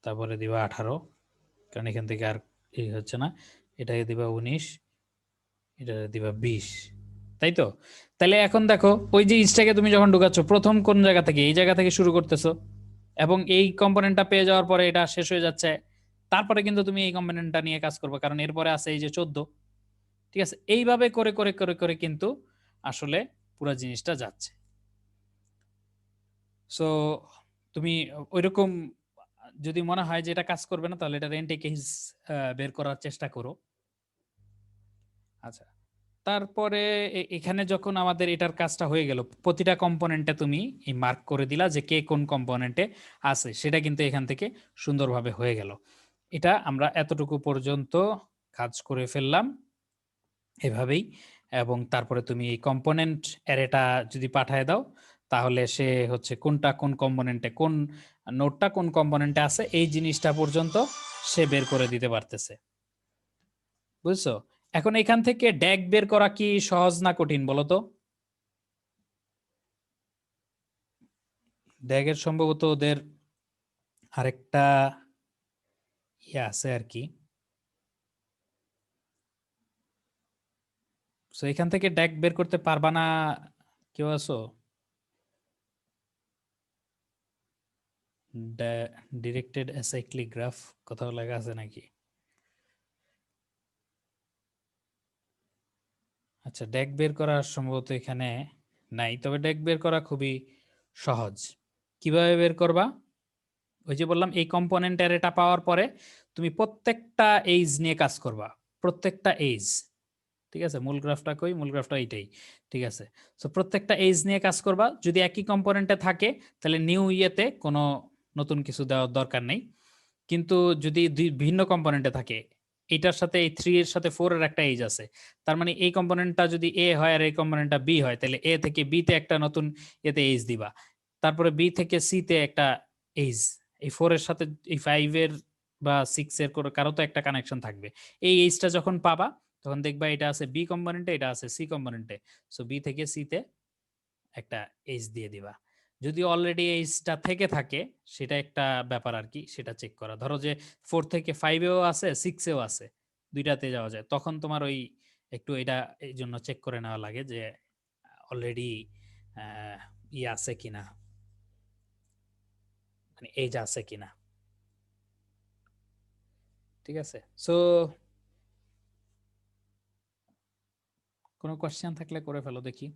তারপরে দিবা 18, কারণ এখান থেকে আর এই হচ্ছে না, এটাকে দিবা 19, এটা দিবা 20। তাই তো? তাহলে এখন দেখো ওই যে ইস্টাকে তুমি যখন ঢুকাচ্ছ, প্রথম কোন জায়গা থেকে, এই জায়গা থেকে শুরু করতেছো, এবং এই কম্পোনেন্টটা পেয়ে যাওয়ার পরে এটা শেষ হয়ে যাচ্ছে, তারপরে কিন্তু তুমি এই কম্পোনেন্টটা নিয়ে কাজ করবে, কারণ এরপরে আছে এই যে 14। ঠিক আছে, এইভাবে করে করে করে করে কিন্তু আসলে পুরো জিনিসটা যাচ্ছে। সো তুমি ওইরকম যদি মনে হয় যে এটা কাজ করবে না, তাহলে এটা রেন্টে কেস বের করার চেষ্টা করো। আচ্ছা, তারপরে এখানে যখন আমাদের এটার কাজটা হয়ে গেল, প্রতিটা কম্পোনেন্টে তুমি এই মার্ক করে দিলা যে কে কোন কম্পোনেন্টে আছে, সেটা কিন্তু এখান থেকে সুন্দরভাবে হয়ে গেল। এটা আমরা এতটুকু পর্যন্ত কাজ করে ফেললাম এভাবেই। এবং তারপরে তুমি এই কম্পোনেন্ট অ্যারেটা যদি পাঠায় দাও, তাহলে সে হচ্ছে কোনটা কোন কম্পোনেন্টে, কোন নোটটা কোন কম্পোনেন্টে আছে, এই জিনিসটা পর্যন্ত সে বের করে দিতে পারতেছে। বুঝছো? এখন এখান থেকে ড্যাগ বের করা কি সহজ না কঠিন বলো তো? ড্যাগের সম্ভবত ওদের আরেকটা ইয়ে আছে আর কি। সো এখান থেকে ড্যাগ বের করতে পারবা না কেউ আছো? ডিরেক্টেড অ্যাসাইক্লিক গ্রাফ কোথাও লেখা আছে নাকি? আচ্ছা, ড্যাগ বের করা সম্ভবত এখানে নাই, তবে ড্যাগ বের করা খুবই সহজ। কিভাবে বের করবা? ওই যে বললাম, এই কম্পোনেন্ট অ্যারেটা পাওয়ার পরে তুমি প্রত্যেকটা এইজ নিয়ে কাজ করবা, প্রত্যেকটা এইজ। ঠিক আছে, মূল গ্রাফটা কই? মূল গ্রাফটা এইটাই। ঠিক আছে, সো প্রত্যেকটা এইজ নিয়ে কাজ করবা। যদি একই কম্পোনেন্টে থাকে, তাহলে নিউ ইয়েতে কোনো নতুন কিছু দেওয়ার দরকার নেই। কিন্তু যদি দুই ভিন্ন কম্পোনেন্টে থাকে, এইটার সাথে এই 3 এর সাথে 4 এর একটা এইজ আছে, তার মানে এই কম্পোনেন্টটা যদি এ হয় আর এই কম্পোনেন্টটা বি হয়, তাহলে এ থেকে বি তে একটা নতুন এতে এইজ দিবা, তারপরে বি থেকে সি তে একটা এইজ, এই 4 এর সাথে এই 5 এর বা 6 এর কারো তো একটা কানেকশন থাকবে। এই এইজটা যখন পাবা, তখন দেখবা এটা আছে বি কম্পোনেন্টে, এটা আছে সি কম্পোনেন্টে, সো বি থেকে সি তে একটা এইজ দিয়ে দিবা। যদি অলরেডি এইজটা থেকে থাকে, সেটা একটা ব্যাপার আর কি, সেটা চেক করা। ধরো যে 4 থেকে 5 এও আছে, 6 এও আছে, দুইটাতে যাওয়া যায়, তখন তোমার ওই একটু এটা এই জন্য চেক করে নেওয়া লাগে যে অলরেডি ইয়ে আছে কিনা, মানে এইজ আছে কিনা। ঠিক আছে, সো কোনো কোয়েশ্চেন থাকলে করে ফেলো দেখি।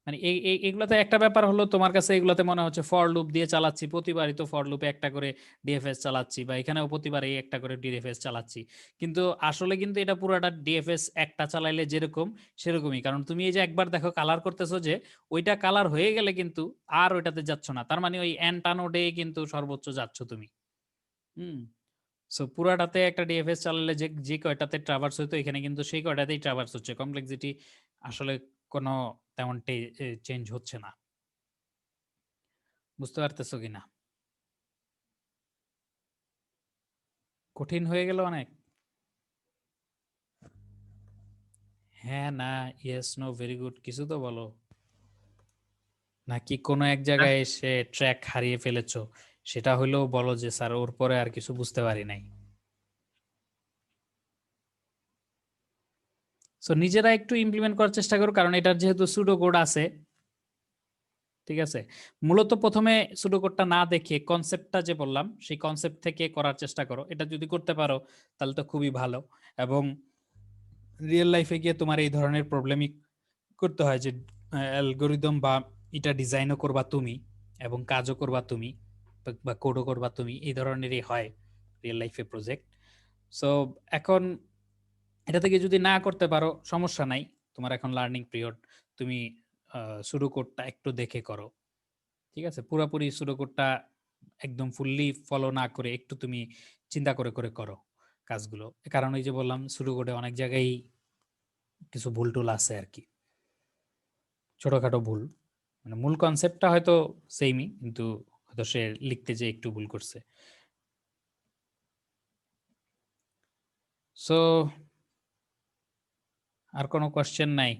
মানে এগুলাতে একটা ব্যাপার হলো, তোমার কাছে এগুলাতে মনে হচ্ছে ফর লুপ দিয়ে চালাচ্ছি, প্রতিবারই তো ফর লুপে একটা করে ডিএফএস চালাচ্ছি, বা এখানেও প্রতিবারই একটা করে ডিএফএস চালাচ্ছি, কিন্তু আসলে কিন্তু এটা পুরোটা ডিএফএস একটা চালাইলে যেরকম সেরকমই। কারণ তুমি এই যে একবার দেখো কালার করতেছো, যে ওইটা কালার হয়ে গেলে কিন্তু আর ওইটাতে যাচ্ছ না, তার মানে ওই অ্যান্টানোডে কিন্তু সর্বোচ্চ যাচ্ছ তুমি। হুম, সো পুরাটাতে একটা ডিএফএস চালালে যে যে কয়টাতে ট্রাভার্স হইতো, এখানে কিন্তু সেই কয়টাতেই ট্রাভার্স হচ্ছে, কমপ্লেক্সিটি আসলে কোনো তেমন চেঞ্জ হচ্ছে না। বুঝতে পারতেছো কিনা? কঠিন হয়ে গেল অনেক? হ্যাঁ, না, ইয়েস, নো, ভেরি গুড, কিছু তো বলো। নাকি কোনো এক জায়গায় এসে ট্র্যাক হারিয়ে ফেলেছো, সেটা হইলেও বলো যে স্যার ওর পরে আর কিছু বুঝতে পারি নাই। সো নিজেরা একটু ইমপ্লিমেন্ট করার চেষ্টা করো, কারণ এটার যেহেতু সুডো কোড আছে, ঠিক আছে, মূলত প্রথমে সুডোকোডটা না দেখে কনসেপ্টটা যে বললাম সেই কনসেপ্ট থেকে করার চেষ্টা করো। এটা যদি করতে পারো তাহলে তো খুবই ভালো। এবং রিয়েল লাইফে গিয়ে তোমার এই ধরনের প্রবলেমই করতে হয় যে অ্যালগোরিদম বা এটা ডিজাইনও করবা তুমি এবং কাজও করবা তুমি বা কোডও করবা তুমি, এই ধরনেরই হয় রিয়েল লাইফে প্রজেক্ট। সো এখন এটা থেকে যদি না করতে পারো সমস্যা নাই, তোমার এখন লার্নিং পিরিয়ড, তুমি সুডোকোডটা একটু দেখে করো। ঠিক আছে, পুরোপুরি সুডোকোডটা একদম ফুললি ফলো না করে একটু তুমি চিন্তা করে করে করো কাজগুলো। কারণ ওই যে বললাম সুডোকোডে অনেক জায়গায় কিছু ভুল টুল আছে আর কি, ছোটখাটো ভুল, মানে মূল কনসেপ্টটা হয়তো সেমই, কিন্তু হয়তো সে লিখতে যে একটু ভুল করছে। সো আর কোনো কোয়েশ্চেন নাই?